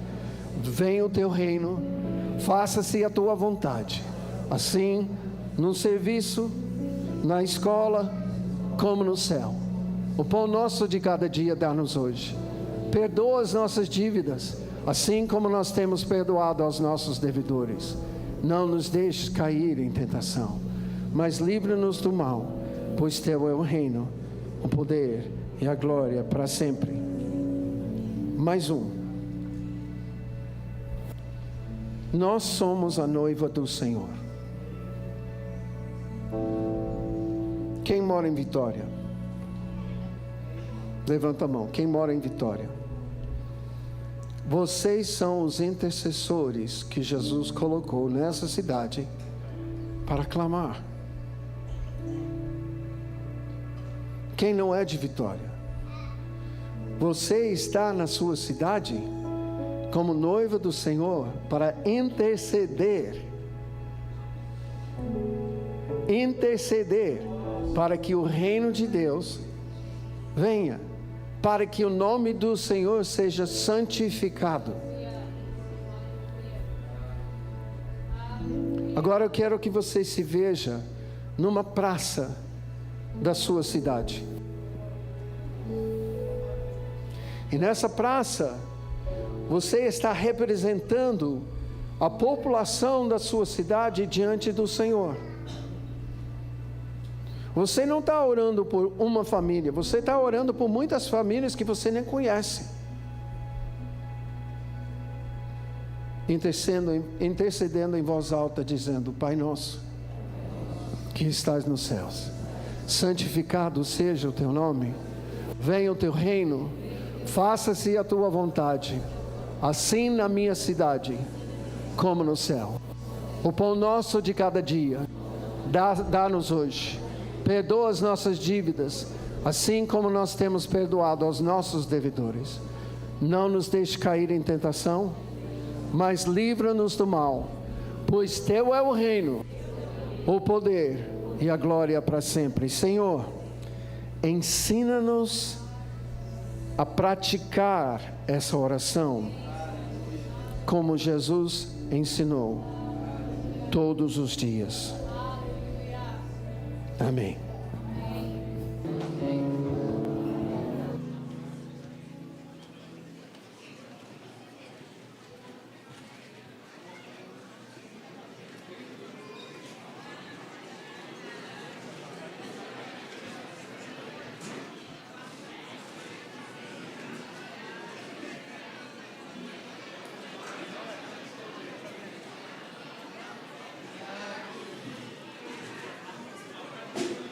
Venha o teu reino, faça-se a tua vontade, assim no serviço, na escola, como no céu. O pão nosso de cada dia dá-nos hoje. Perdoa as nossas dívidas, assim como nós temos perdoado aos nossos devedores. Não nos deixes cair em tentação, mas livra-nos do mal, pois teu é o reino, o poder e a glória para sempre. Mais um. Nós somos a noiva do Senhor. Quem mora em Vitória? Levanta a mão. Quem mora em Vitória? Vocês são os intercessores que Jesus colocou nessa cidade para clamar. Quem não é de Vitória? Você está na sua cidade como noiva do Senhor para interceder. Interceder para que o reino de Deus venha, para que o nome do Senhor seja santificado. Agora eu quero que você se veja numa praça da sua cidade. E nessa praça, você está representando a população da sua cidade diante do Senhor. Você não está orando por uma família, você está orando por muitas famílias que você nem conhece. Intercedendo em voz alta, dizendo: Pai nosso, que estás nos céus, santificado seja o teu nome, venha o teu reino, faça-se a tua vontade, assim na minha cidade, como no céu. O pão nosso de cada dia, dá-nos hoje. Perdoa as nossas dívidas, assim como nós temos perdoado aos nossos devedores. Não nos deixe cair em tentação, mas livra-nos do mal, pois teu é o reino, o poder e a glória para sempre. Senhor, ensina-nos a praticar essa oração como Jesus ensinou todos os dias. Amém.